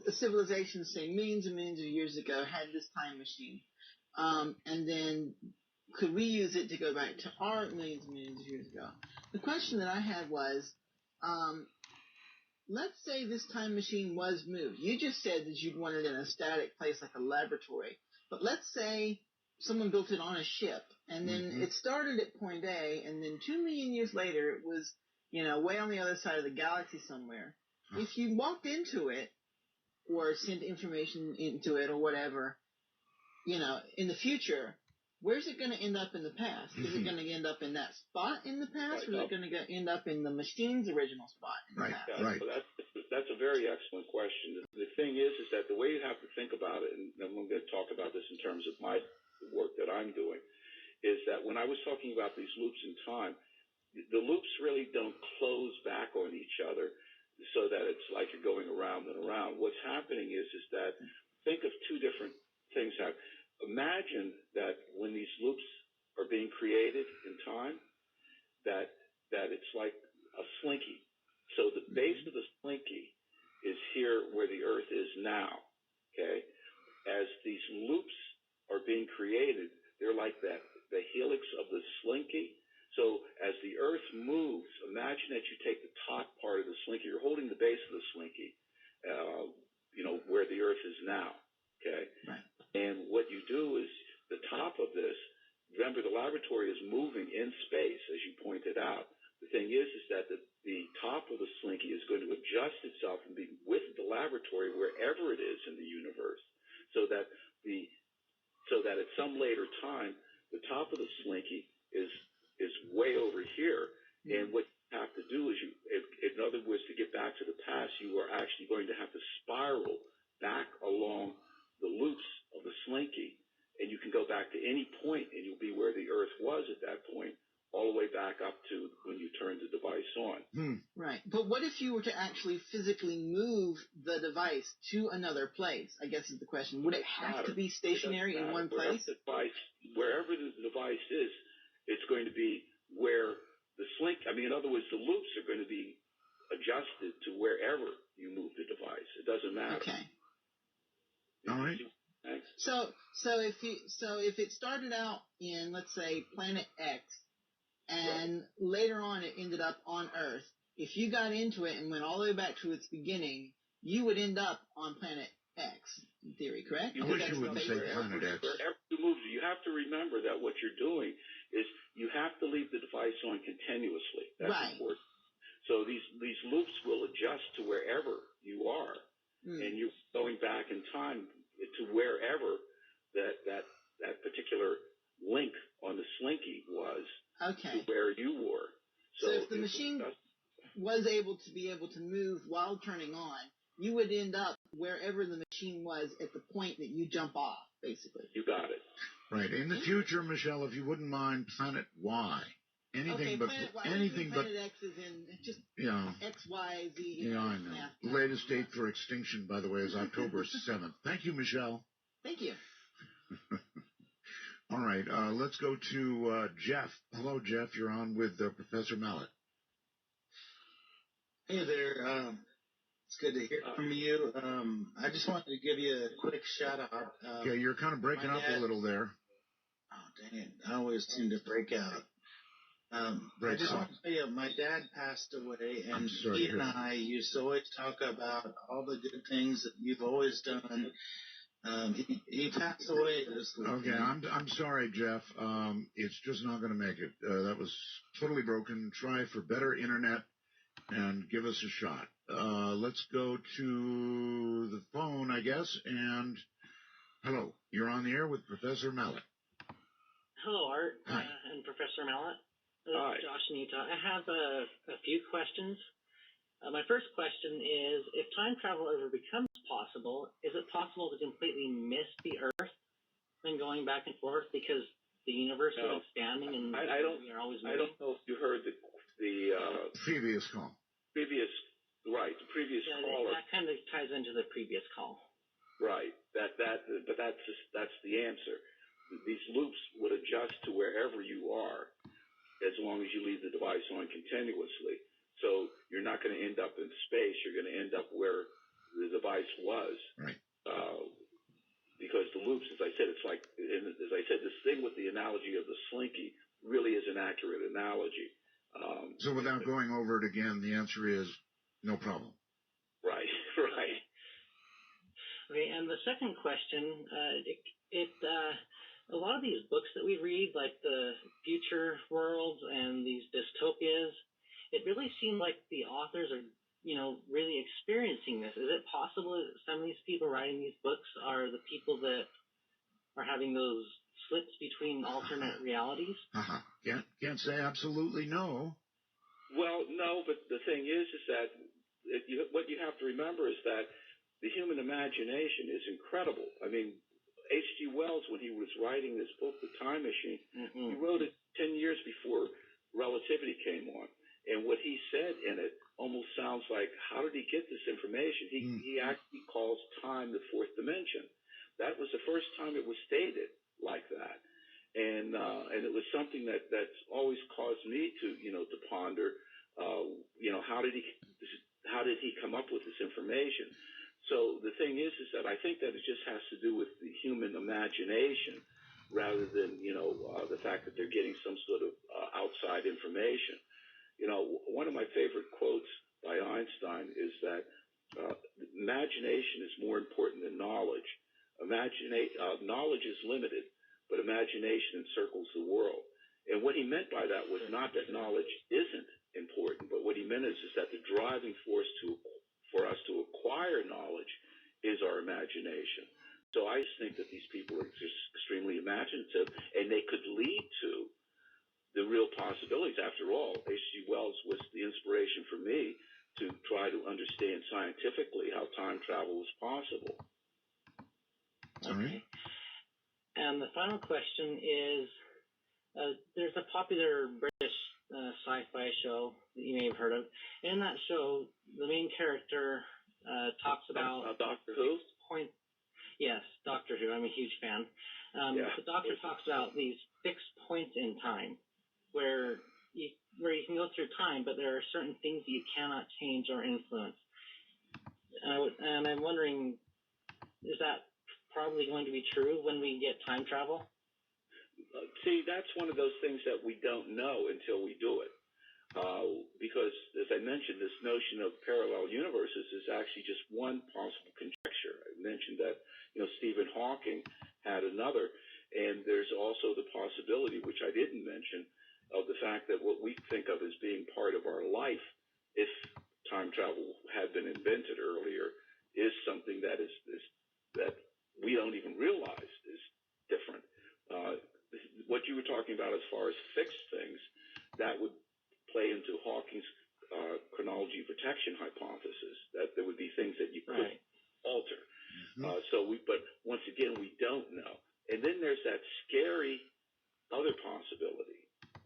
a civilization, say, millions and millions of years ago, had this time machine, and then could we use it to go back to our millions and millions of years ago? The question that I had was, let's say this time machine was moved. You just said that you'd want it in a static place like a laboratory, but let's say someone built it on a ship, and then it started at point A, and then 2 million years later it was, way on the other side of the galaxy somewhere. If you walked into it or sent information into it or whatever, in the future, where's it going to end up in the past? Is it going to end up in that spot in the past, or is it going to end up in the machine's original spot in the past? Right. So that's a very excellent question. The thing is that the way you have to think about it, and I'm going to talk about this in terms of my work that I'm doing, is that when I was talking about these loops in time, the loops really don't close back on each other so that it's like you're going around and around. What's happening is that think of two different things happen. Imagine that when these loops are being created in time, that it's like a slinky. So the base of the slinky is here where the Earth is now, okay? As these loops are being created, they're like the helix of the slinky. So as the Earth moves, imagine that you take the top part of the slinky. You're holding the base of the slinky, where the Earth is now, okay? Right. And what you do is the top of this, remember the laboratory is moving in space, as you pointed out. The thing is that the top of the slinky is going to adjust itself and be with the laboratory wherever it is in the universe, so that at some later time, the top of the slinky is way over here. And what you have to do is in other words, to get back to the past, you are actually going to have to spiral back along the loops of the slinky, and you can go back to any point and you'll be where the Earth was at that point, all the way back up to when you turn the device on. Right. But what if you were to actually physically move the device to another place, I guess is the question. Would it have to be stationary in one place? Wherever the device is, it's going to be where the in other words, the loops are going to be adjusted to wherever you move the device. It doesn't matter. Okay. All right. So if it started out in, let's say, planet X, and later on it ended up on Earth, if you got into it and went all the way back to its beginning, you would end up on planet X, in theory, correct? I wish you wouldn't say planet X. Wherever you move, you have to remember that what you're doing is you have to leave the device on continuously. That's important. So these loops will adjust to wherever you are. And you're going back in time to wherever that particular link on the slinky was to where you were. So if the machine was able to move while turning on, you would end up wherever the machine was at the point that you jump off, basically. You got it. Right. In the future, Michelle, if you wouldn't mind, planet Y. Anything but planet Y. anything but planet X is in just X, Y, Z. Yeah, I know. The latest date for extinction, by the way, is October 7th. Thank you, Michelle. Thank you. All right. Let's go to Jeff. Hello, Jeff. You're on with Professor Mallet. Hey there. It's good to hear from you. I just wanted to give you a quick shout out. Okay, you're kind of breaking up a little there. Oh, dang it. I always seem to break out. I just want to tell you, my dad passed away, and he and I used to always talk about all the good things that you've always done. He passed away this week. Okay, I'm sorry, Jeff. It's just not going to make it. That was totally broken. Try for better internet and give us a shot. Let's go to the phone, I guess. And hello, you're on the air with Professor Mallet. Hello, Art. Hi. And Professor Mallet. Hi. Josh in Utah. I have a few questions. My first question is, if time travel ever becomes possible, is it possible to completely miss the Earth when going back and forth because the universe is expanding and we are always moving? I don't know if you heard the previous call. The previous caller. That kind of ties into the previous call. Right. But that's the answer. These loops would adjust to wherever you are, as long as you leave the device on continuously. So you're not going to end up in space. You're going to end up where the device was. Right. Because the loops, as I said, it's like, as I said, this thing with the analogy of the slinky really is an accurate analogy. So without going over it again, the answer is no problem. Right. Okay, and the second question, a lot of these books that we read, like the future worlds and these dystopias, it really seems like the authors are, really experiencing this. Is it possible that some of these people writing these books are the people that are having those slips between alternate realities? Can't say absolutely no. Well, no, but the thing is that what you have to remember is that the human imagination is incredible. I mean, H.G. Wells, when he was writing this book, The Time Machine, he wrote it 10 years before relativity came on. And what he said in it almost sounds like, how did he get this information? He actually calls time the fourth dimension. That was the first time it was stated like that. And it was something that's always caused me to ponder, how did he come up with this information? So the thing is that I think that it just has to do with the human imagination rather than, the fact that they're getting some sort of outside information. One of my favorite quotes by Einstein is that imagination is more important than knowledge. Knowledge is limited, but imagination encircles the world. And what he meant by that was not that knowledge isn't important, but what he meant is that the driving force for us to acquire knowledge is our imagination. So I just think that these people are just extremely imaginative, and they could lead to the real possibilities. After all, H.G. Wells was the inspiration for me to try to understand scientifically how time travel was possible. Okay. And the final question is, there's a popular British sci-fi show that you may have heard of. In that show, the main character talks about Doctor Who? Yes, Doctor Who. I'm a huge fan. The Doctor talks about these fixed points in time where you can go through time, but there are certain things you cannot change or influence. And I'm wondering, is that probably going to be true when we get time travel? See, that's one of those things that we don't know until we do it. Because, as I mentioned, this notion of parallel universes is actually just one possible conjecture. I mentioned that, Stephen Hawking had another, and there's also the possibility, which I didn't mention, of the fact that what we think of as being part of our life, if time travel had been invented earlier, is something that that we don't even realize is different. What you were talking about as far as fixed things, that would play into Hawking's chronology protection hypothesis, that there would be things that you could alter. But once again, we don't know. And then there's that scary other possibility,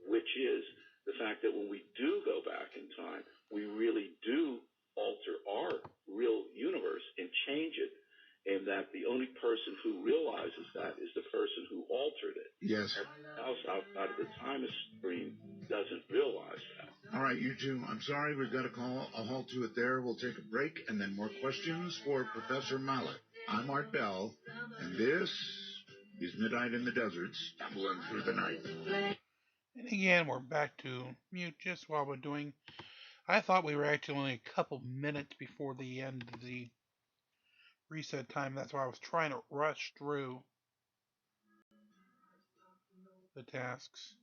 which is the fact that when we do go back in time, we really do alter our real universe and change it, and that the only person who realizes that is the person who altered it. Yes. Everyone else outside of the time stream doesn't realize that. All right, you two, I'm sorry, we've got to call a halt to it there. We'll take a break and then more questions for Professor Mallet. I'm Art Bell, and this is Midnight in the Desert, stumbling through the night. And again, we're back to mute just while we're doing. I thought we were actually only a couple minutes before the end of the reset time. That's why I was trying to rush through the tasks.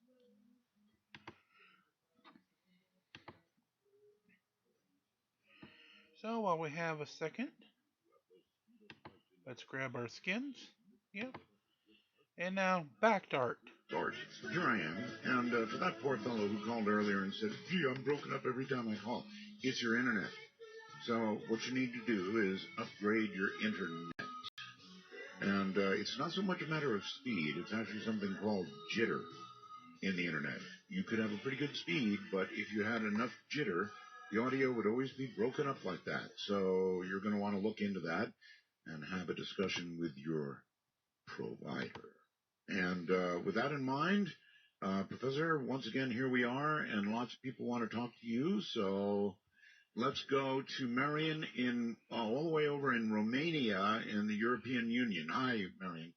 So while we have a second, let's grab our skins. Yep. And now back to Art. Art, here I am. And for that poor fellow who called earlier and said, gee, I'm broken up every time I call, it's your internet. So what you need to do is upgrade your internet. And it's not so much a matter of speed. It's actually something called jitter in the internet. You could have a pretty good speed, but if you had enough jitter, the audio would always be broken up like that. So you're going to want to look into that and have a discussion with your provider. And with that in mind, Professor, once again, here we are, and lots of people want to talk to you. So let's go to Marion in all the way over in Romania in the European Union. Hi, Marion.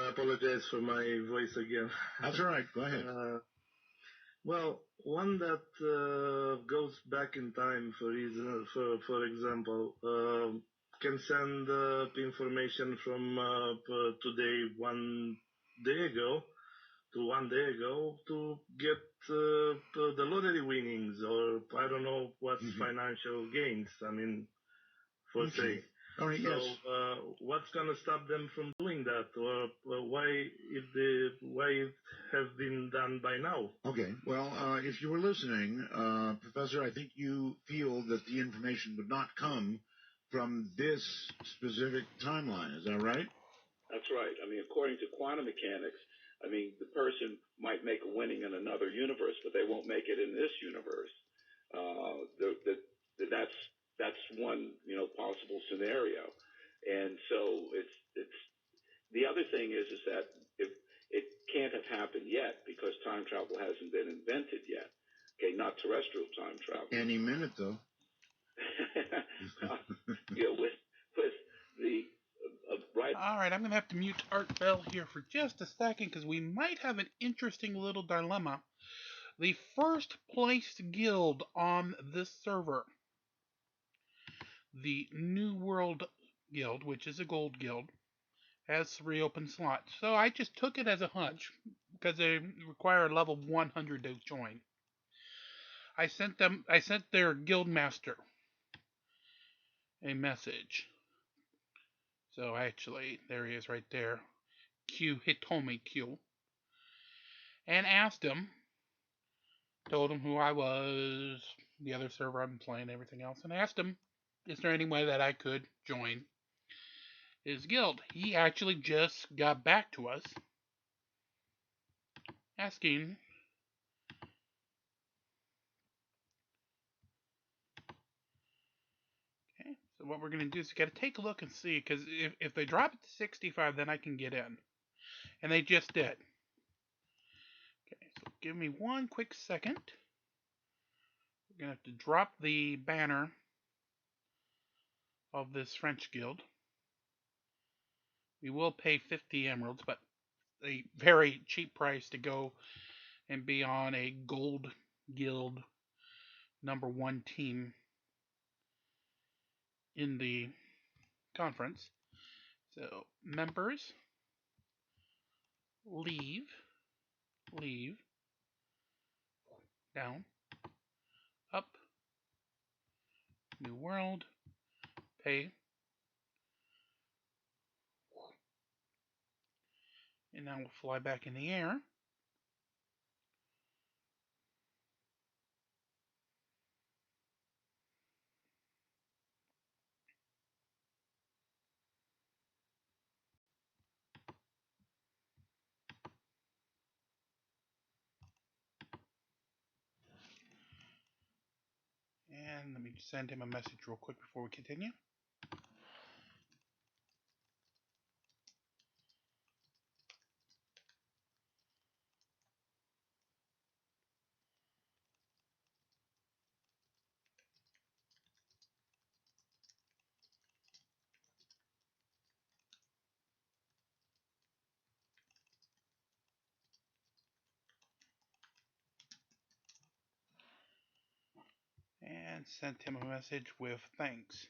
Apologize for my voice again. That's all right. Go ahead. Well, one that goes back in time, for example, can send information from today 1 day ago to get the lottery winnings, or I don't know what's financial gains. I mean, for say. All right, so, yes. What's gonna stop them from doing that, or why it have been done by now? Okay. Well, if you were listening, Professor, I think you feel that the information would not come from this specific timeline. Is that right? That's right. I mean, according to quantum mechanics, I mean, the person might make a winning in another universe, but they won't make it in this universe. That's one, possible scenario. And so it's the other thing is that it can't have happened yet because time travel hasn't been invented yet. Okay, not terrestrial time travel. Any minute, though. With the right. All right, I'm going to have to mute Art Bell here for just a second because we might have an interesting little dilemma. The first placed guild on this server, the New World Guild, which is a gold guild, has 3 open slots. So I just took it as a hunch because they require a level 100 to join. I sent their guild master a message. So actually, there he is right there. Q Hitomi Q. And asked him, told him who I was, the other server I'm playing, everything else, and asked him, is there any way that I could join his guild? He actually just got back to us asking so what we're going to do is we got to take a look and see, because if they drop it to 65, then I can get in. And they just did. Okay, so give me one quick second. We're going to have to drop the banner of this French guild. We will pay 50 emeralds, but a very cheap price to go and be on a gold guild #1 team in the conference. So members, leave, down, up, new world, pay, and now we'll fly back in the air. And let me send him a message real quick before we continue. And sent him a message with thanks.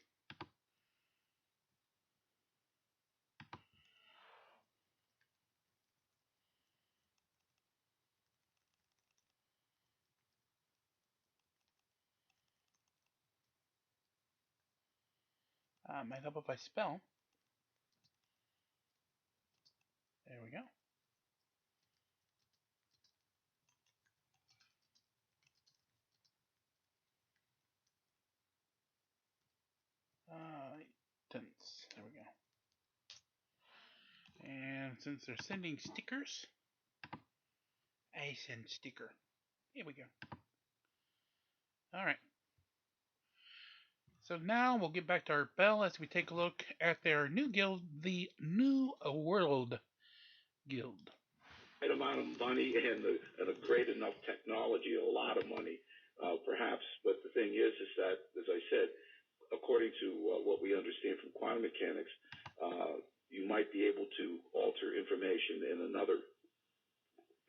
Might help if I spell. There we go. There we go. And since they're sending stickers, I send sticker. Here we go. All right. So now we'll get back to our bell as we take a look at their new guild, the New World Guild. Right amount of money and a great enough technology, a lot of money, perhaps. But the thing is that, as I said, according to what we understand from quantum mechanics, you might be able to alter information in another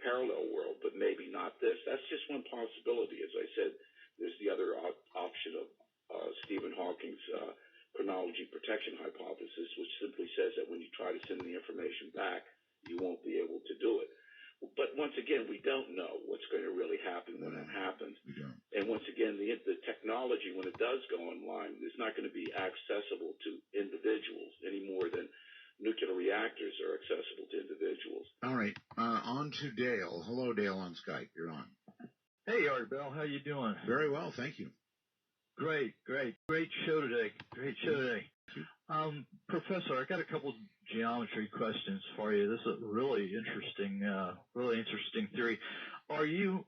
parallel world, but maybe not this. That's just one possibility. As I said, there's the other option of Stephen Hawking's chronology protection hypothesis, which simply says that when you try to send the information back, you won't be able to do it. But once again, we don't know what's going to really happen when that happens. And once again, the technology, when it does go online, is not going to be accessible to individuals any more than nuclear reactors are accessible to individuals. All right. On to Dale. Hello, Dale on Skype. You're on. Hey, Art Bell. How you doing? Very well, thank you. Great show today. Professor, I got a couple geometry questions for you. This is a really interesting theory. Are you,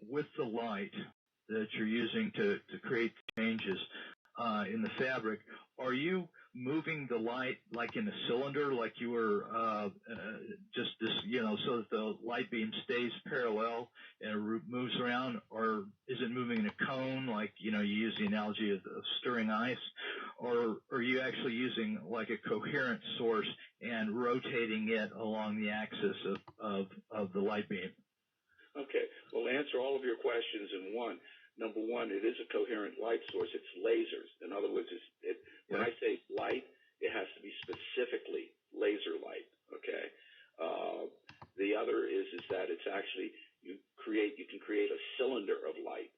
with the light that you're using to create changes in the fabric, are you moving the light like in a cylinder, like you were just this, so that the light beam stays parallel and it moves around, or is it moving in a cone, like you use the analogy of stirring ice, or are you actually using like a coherent source and rotating it along the axis of the light beam? Okay, well, answer all of your questions in one. Number one, it is a coherent light source. It's lasers. In other words, when I say light, it has to be specifically laser light. Okay. The other is that it's actually you can create a cylinder of light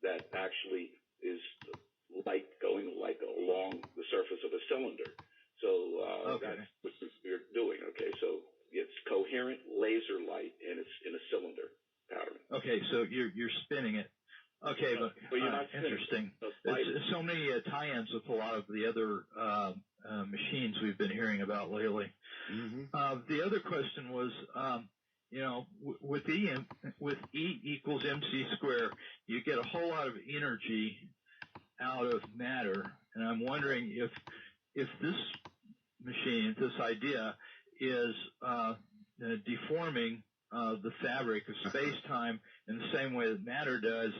that actually is light going like along the surface of a cylinder. So that's what you're doing. Okay. So it's coherent laser light, and it's in a cylinder pattern. Okay. So you're spinning it. Okay, but interesting. So many tie-ins with a lot of the other machines we've been hearing about lately. Mm-hmm. The other question was, with E equals mc squared, you get a whole lot of energy out of matter, and I'm wondering if this machine, this idea, is deforming the fabric of space-time in the same way that matter does.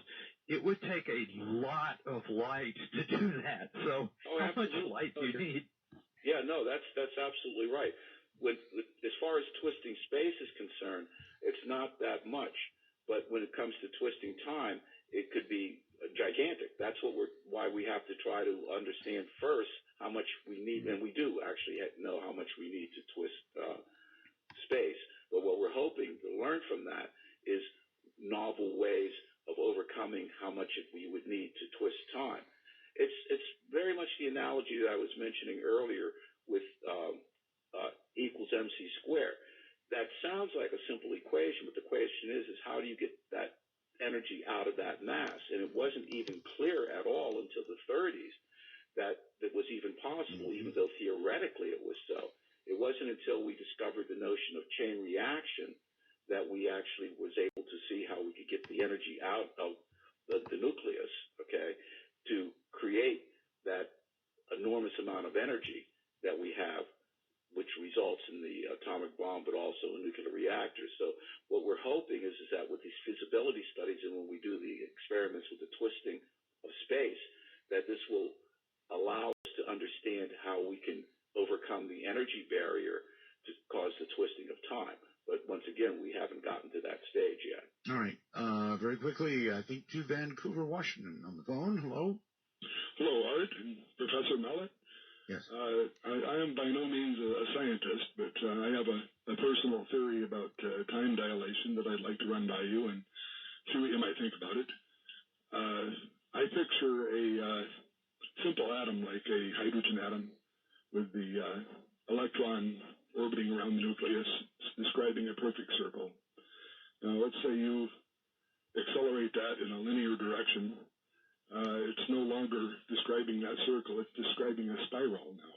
It would take a lot of light to do that. So how much light do you need? Yeah, no, that's absolutely right. As far as twisting space is concerned, it's not that much. But when it comes to twisting time, it could be gigantic. That's why we have to try to understand first how much we need, and we do actually know how much we need to twist space. But what we're hoping to learn from that is novel ways of overcoming how much we would need to twist time. It's very much the analogy that I was mentioning earlier with equals mc squared. That sounds like a simple equation, but the question is how do you get that energy out of that mass? And it wasn't even clear at all until the 30s that it was even possible, even though theoretically it was so. It wasn't until we discovered the notion of chain reaction that we actually was able to see how we could get the energy out of the nucleus, okay, to create that enormous amount of energy that we have, which results in the atomic bomb, but also in nuclear reactors. So what we're hoping is that with these feasibility studies and when we do the experiments with the twisting of space, that this will allow us to understand how we can overcome the energy barrier to cause the twisting of time. But once again, we haven't gotten to that stage yet. All right. Very quickly, I think to Vancouver, Washington on the phone. Hello. Hello, Art and Professor Mallet. Yes. I am by no means a scientist, but I have a personal theory about time dilation that I'd like to run by you and see what you might think about it. I picture simple atom like a hydrogen atom with the electron orbiting around the nucleus, describing a perfect circle. Now, let's say you accelerate that in a linear direction. It's no longer describing that circle, it's describing a spiral now.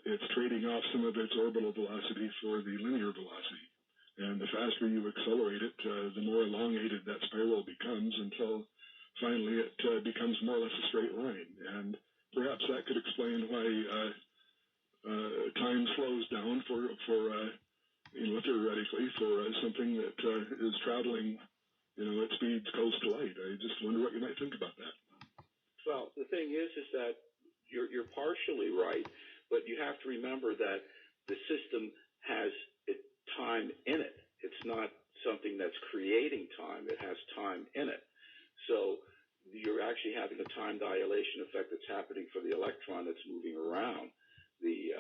It's trading off some of its orbital velocity for the linear velocity. And the faster you accelerate it, the more elongated that spiral becomes until finally it becomes more or less a straight line. And perhaps that could explain why time slows down for theoretically, for something that is traveling, at speeds close to light. I just wonder what you might think about that. Well, the thing is that you're partially right, but you have to remember that the system has time in it. It's not something that's creating time. It has time in it. So you're actually having a time dilation effect that's happening for the electron that's moving around the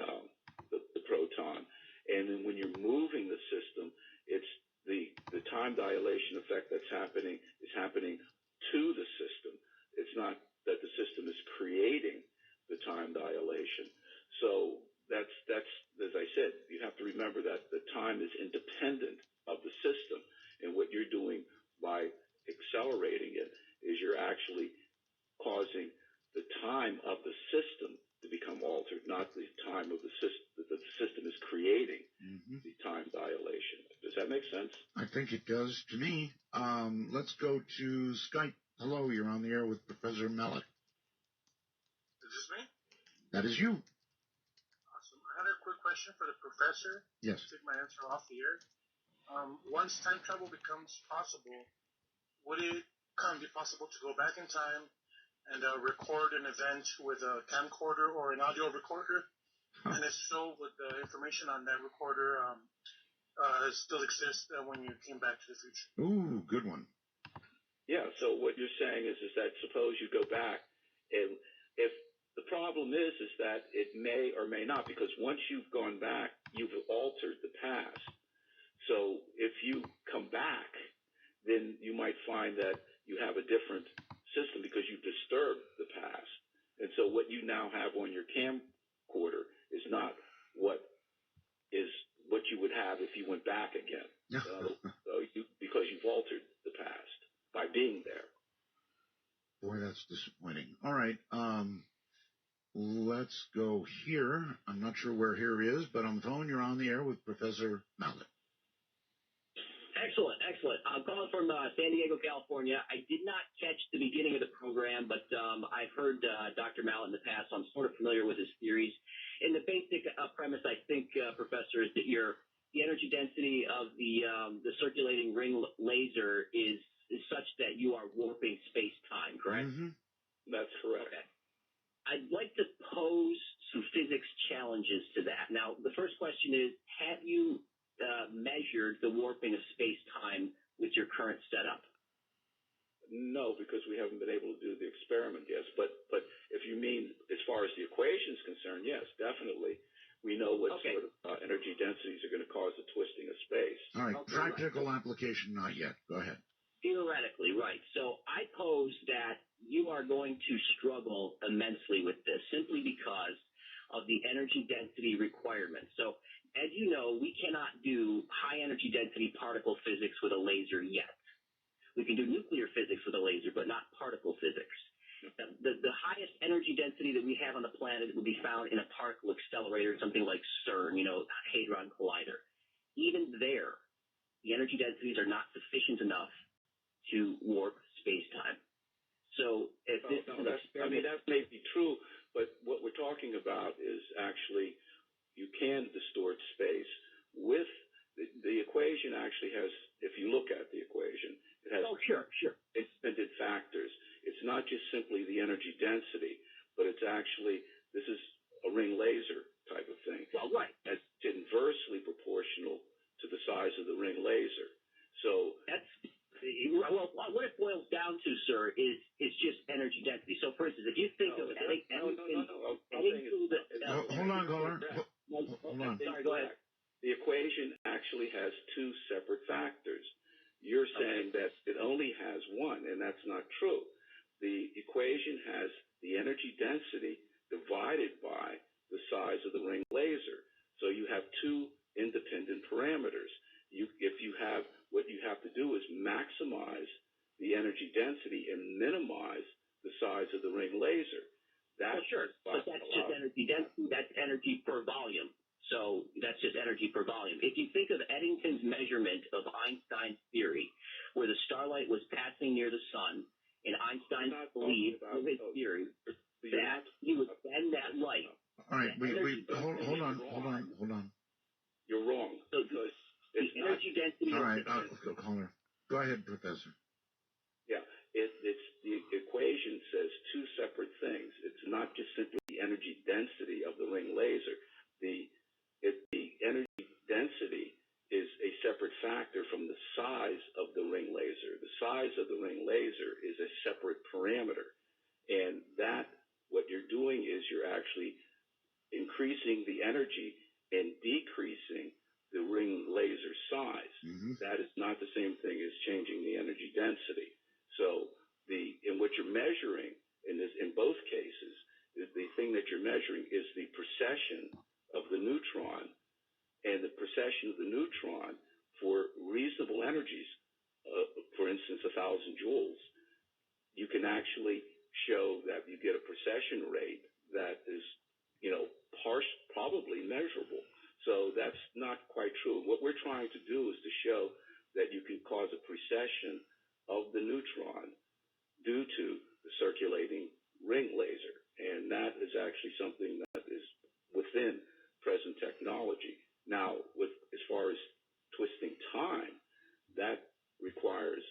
proton. And then when you're moving the system, it's the time dilation effect that's happening to the system. It's not that the system is creating the time dilation. So that's as I said, you have to remember that the time is independent of the system, and what you're doing by accelerating it is you're actually causing the time of the system to become altered, not the time of the system that the system is creating the time dilation. Does that make sense? I think it does to me. Let's go to Skype. Hello, you're on the air with Professor Mallet. Is this me? That is you. Awesome. I had a quick question for the professor. Yes. Take my answer off the air. Once time travel becomes possible, would it be possible to go back in time and record an event with a camcorder or an audio recorder? And if so, would the information on that recorder still exist when you came back to the future? Ooh, good one. Yeah, so what you're saying is that suppose you go back, and if the problem is that it may or may not, because once you've gone back, you've altered the past. So if you come back, then you might find that you have a different system because you've disturbed the past. And so what you now have on your camcorder is not what you would have if you went back again. Because you've altered the past by being there. Boy, that's disappointing. All right, let's go here. I'm not sure where here is, but on the phone, you're on the air with Professor Mallet. Excellent. I'm calling from San Diego, California. I did not catch the beginning of the program, but I've heard Dr. Mallet in the past, so I'm sort of familiar with his theories. And the basic premise, I think, Professor, is that the energy density of the circulating ring laser is such that you are warping space-time, correct? Mm-hmm. That's correct. Okay. I'd like to pose some physics challenges to that. Now, the first question is, have you measured the warping of space-time with your current setup? No, because we haven't been able to do the experiment yet. But if you mean as far as the equation is concerned, yes, definitely. We know what sort of energy densities are going to cause the twisting of space. All right, practical application, not yet. Go ahead. Theoretically, right. So I pose that you are going to struggle immensely with this simply because of the energy density requirements. So as you know, we cannot do high energy density particle physics with a laser yet. We can do nuclear physics with a laser, but not particle physics. The highest energy density that we have on the planet would be found in a particle accelerator, something like CERN, Hadron Collider. Even there, the energy densities are not sufficient enough to warp space-time. So if this is an experiment... that may be true, but what we're talking about is actually you can distort space with the equation actually has, if you look at the equation, it has independent factors. It's not just simply the energy density, but it's actually, this is a ring laser type of thing. Well, right. It's inversely proportional to the size of the ring laser. So that's... Well, what it boils down to, sir, is just energy density. So, for instance, if you think of adding to the... Hold on, caller. Hold on. Sorry, go ahead. The equation actually has two separate factors. You're saying that it only has one, and that's not true. The equation has the energy divided by the size of the ring laser. So you have two independent parameters. What you have to do is maximize the energy density and minimize the size of the ring laser. But that's just energy density. That's energy per volume. So that's just energy per volume. If you think of Eddington's measurement of Einstein's theory, where the starlight was passing near the sun, and Einstein believed with his theory that he would bend that light. All right, hold on. You're wrong. So the energy density. All right, caller. Go ahead, Professor. Yeah, it's the equation says two separate things. It's not just simply the energy density of the ring laser. The energy density is a separate factor from the size of the ring laser. The size of the ring laser is a separate parameter, and what you're doing is you're actually increasing the energy and decreasing the ring laser size. Mm-hmm. That is not the same thing as changing the energy density. So what you're measuring in both cases, the thing that you're measuring is the precession of the neutron, and the precession of the neutron for reasonable energies, for instance, 1,000 joules, you can actually show that you get a precession rate that is, probably measurable. So that's not quite true. What we're trying to do is to show that you can cause a precession of the neutron due to the circulating ring laser. And that is actually something that is within present technology. Now, as far as twisting time, that requires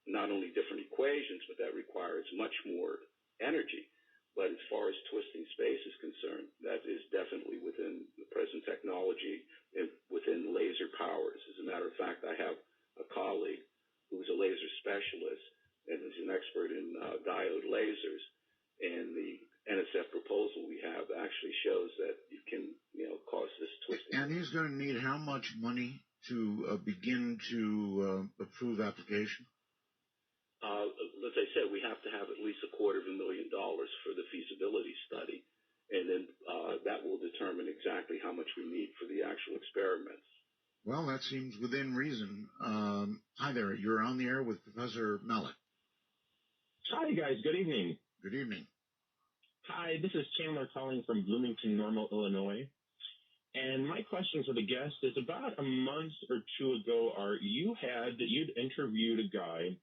not only different equations, but that requires much more energy. But as far as twisting space is concerned, that is definitely within the present technology and within laser powers. As a matter of fact, I have a colleague who's a laser specialist and is an expert in diode lasers. And the NSF proposal we have actually shows that you can, cause this twisting. And he's going to need how much money to begin to approve application? As I said, we have to have at least $250,000 for the feasibility study, and then that will determine exactly how much we need for the actual experiments. Well, that seems within reason. Hi there. You're on the air with Professor Mallet. Hi, guys. Good evening. Good evening. Hi, this is Chandler calling from Bloomington Normal, Illinois. And my question for the guest is, about a month or two ago, you'd interviewed a guy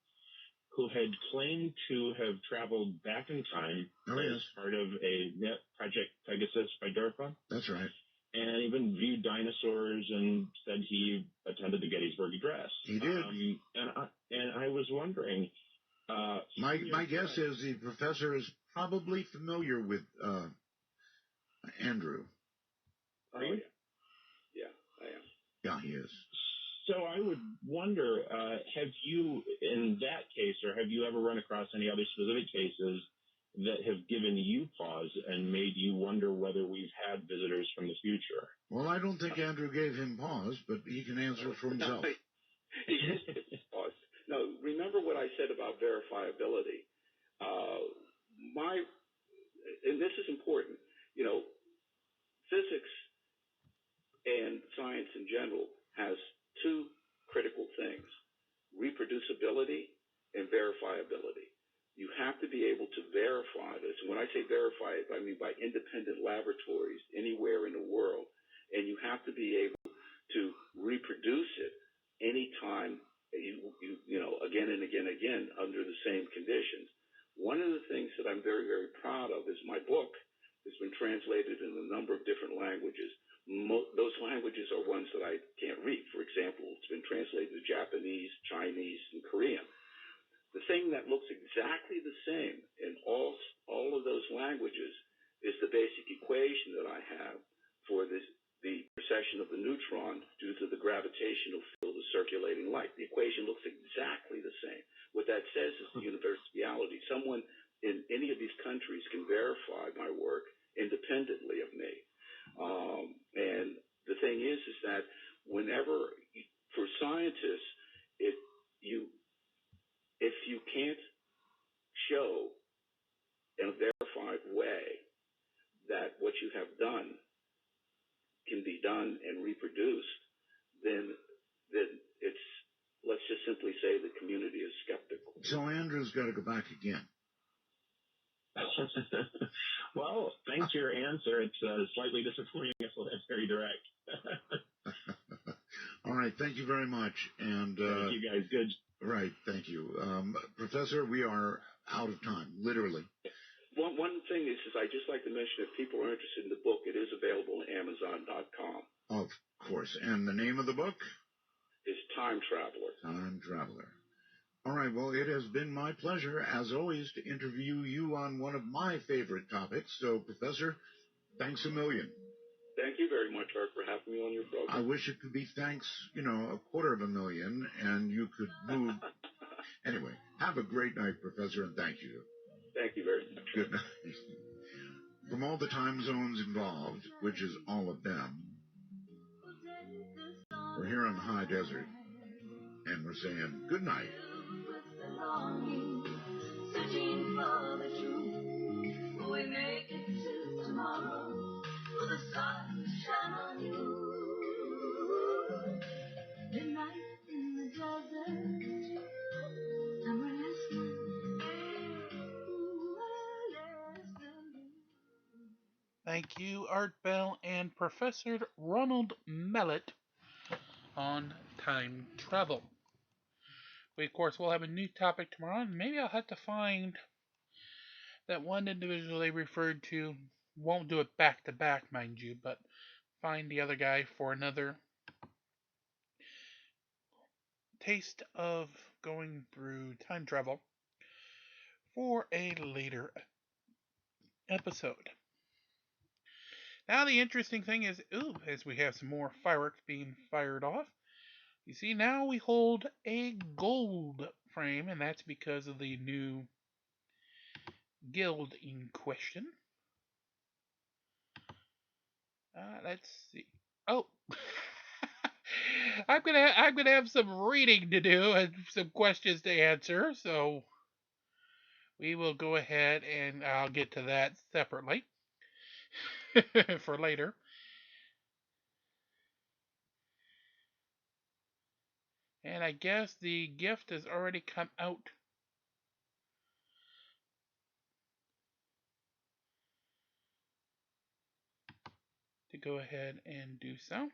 who had claimed to have traveled back in time as part of a Project Pegasus by DARPA. That's right. And even viewed dinosaurs and said he attended the Gettysburg Address. He did. And I was wondering. My guess is the professor is probably familiar with Andrew. Are you? Yeah, I am. Yeah, he is. So I would wonder, have you, in that case, or have you ever run across any other specific cases that have given you pause and made you wonder whether we've had visitors from the future? Well, I don't think Andrew gave him pause, but he can answer for himself. He did give pause. No, remember what I said about verifiability. And this is important, physics and science in general has two critical things: reproducibility and verifiability. You have to be able to verify this. And when I say verify it, I mean by independent laboratories anywhere in the world. And you have to be able to reproduce it anytime, again and again and again under the same conditions. One of the things that I'm very, very proud of is my book has been translated in a number of different languages. Those languages are ones that I can't read. For example, it's been translated to Japanese, Chinese, and Korean. The thing that looks exactly the same in all of those languages is the basic equation that I have for the precession of the neutron due to the gravitational field of circulating light. The equation looks exactly the same. What that says is the universality. Someone in any of these countries can verify my work independently of me. And the thing is that whenever, for scientists, if you can't show in a verified way that what you have done can be done and reproduced, then it's, let's just simply say the community is skeptical. So Andrew's got to go back again. Well, thanks for your answer. It's slightly disappointing, so that's very direct. All right, thank you very much. And thank you guys. Good. Right, thank you. Professor, we are out of time, literally. One thing is I'd just like to mention, if people are interested in the book, it is available on Amazon.com. Of course. And the name of the book? Is Time Traveler. Time Traveler. All right, well, it has been my pleasure, as always, to interview you on one of my favorite topics. So, Professor, thanks a million. Thank you very much, Art, for having me on your program. I wish it could be thanks, $250,000, and you could move. Anyway, have a great night, Professor, and thank you. Thank you very much. Good night. From all the time zones involved, which is all of them, we're here on the high desert, and we're saying good night. Searching for the truth, we make it to tomorrow, for the sun to shine on you. Midnight in the desert, summer listening. Thank you, Art Bell and Professor Ronald Mellett on time travel. We, of course, will have a new topic tomorrow, and maybe I'll have to find that one individual they referred to. Won't do it back to back, mind you, but find the other guy for another taste of going through time travel for a later episode. Now the interesting thing is, as we have some more fireworks being fired off, you see now we hold a gold frame, and that's because of the new guild in question. Let's see. Oh, I'm gonna have some reading to do and some questions to answer, so we will go ahead and I'll get to that separately for later. And I guess the gift has already come out. To go ahead and do so.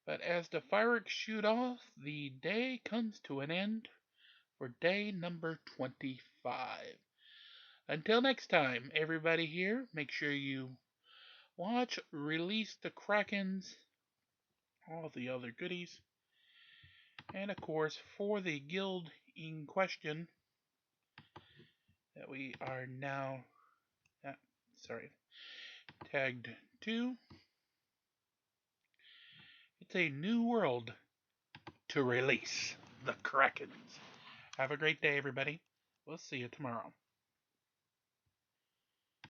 But as the fireworks shoot off, the day comes to an end for day number 25. Until next time, everybody here, make sure you watch Release the Krakens, all the other goodies, and of course, for the guild in question that we are now, tagged to, it's a new world to release the Krakens. Have a great day, everybody. We'll see you tomorrow.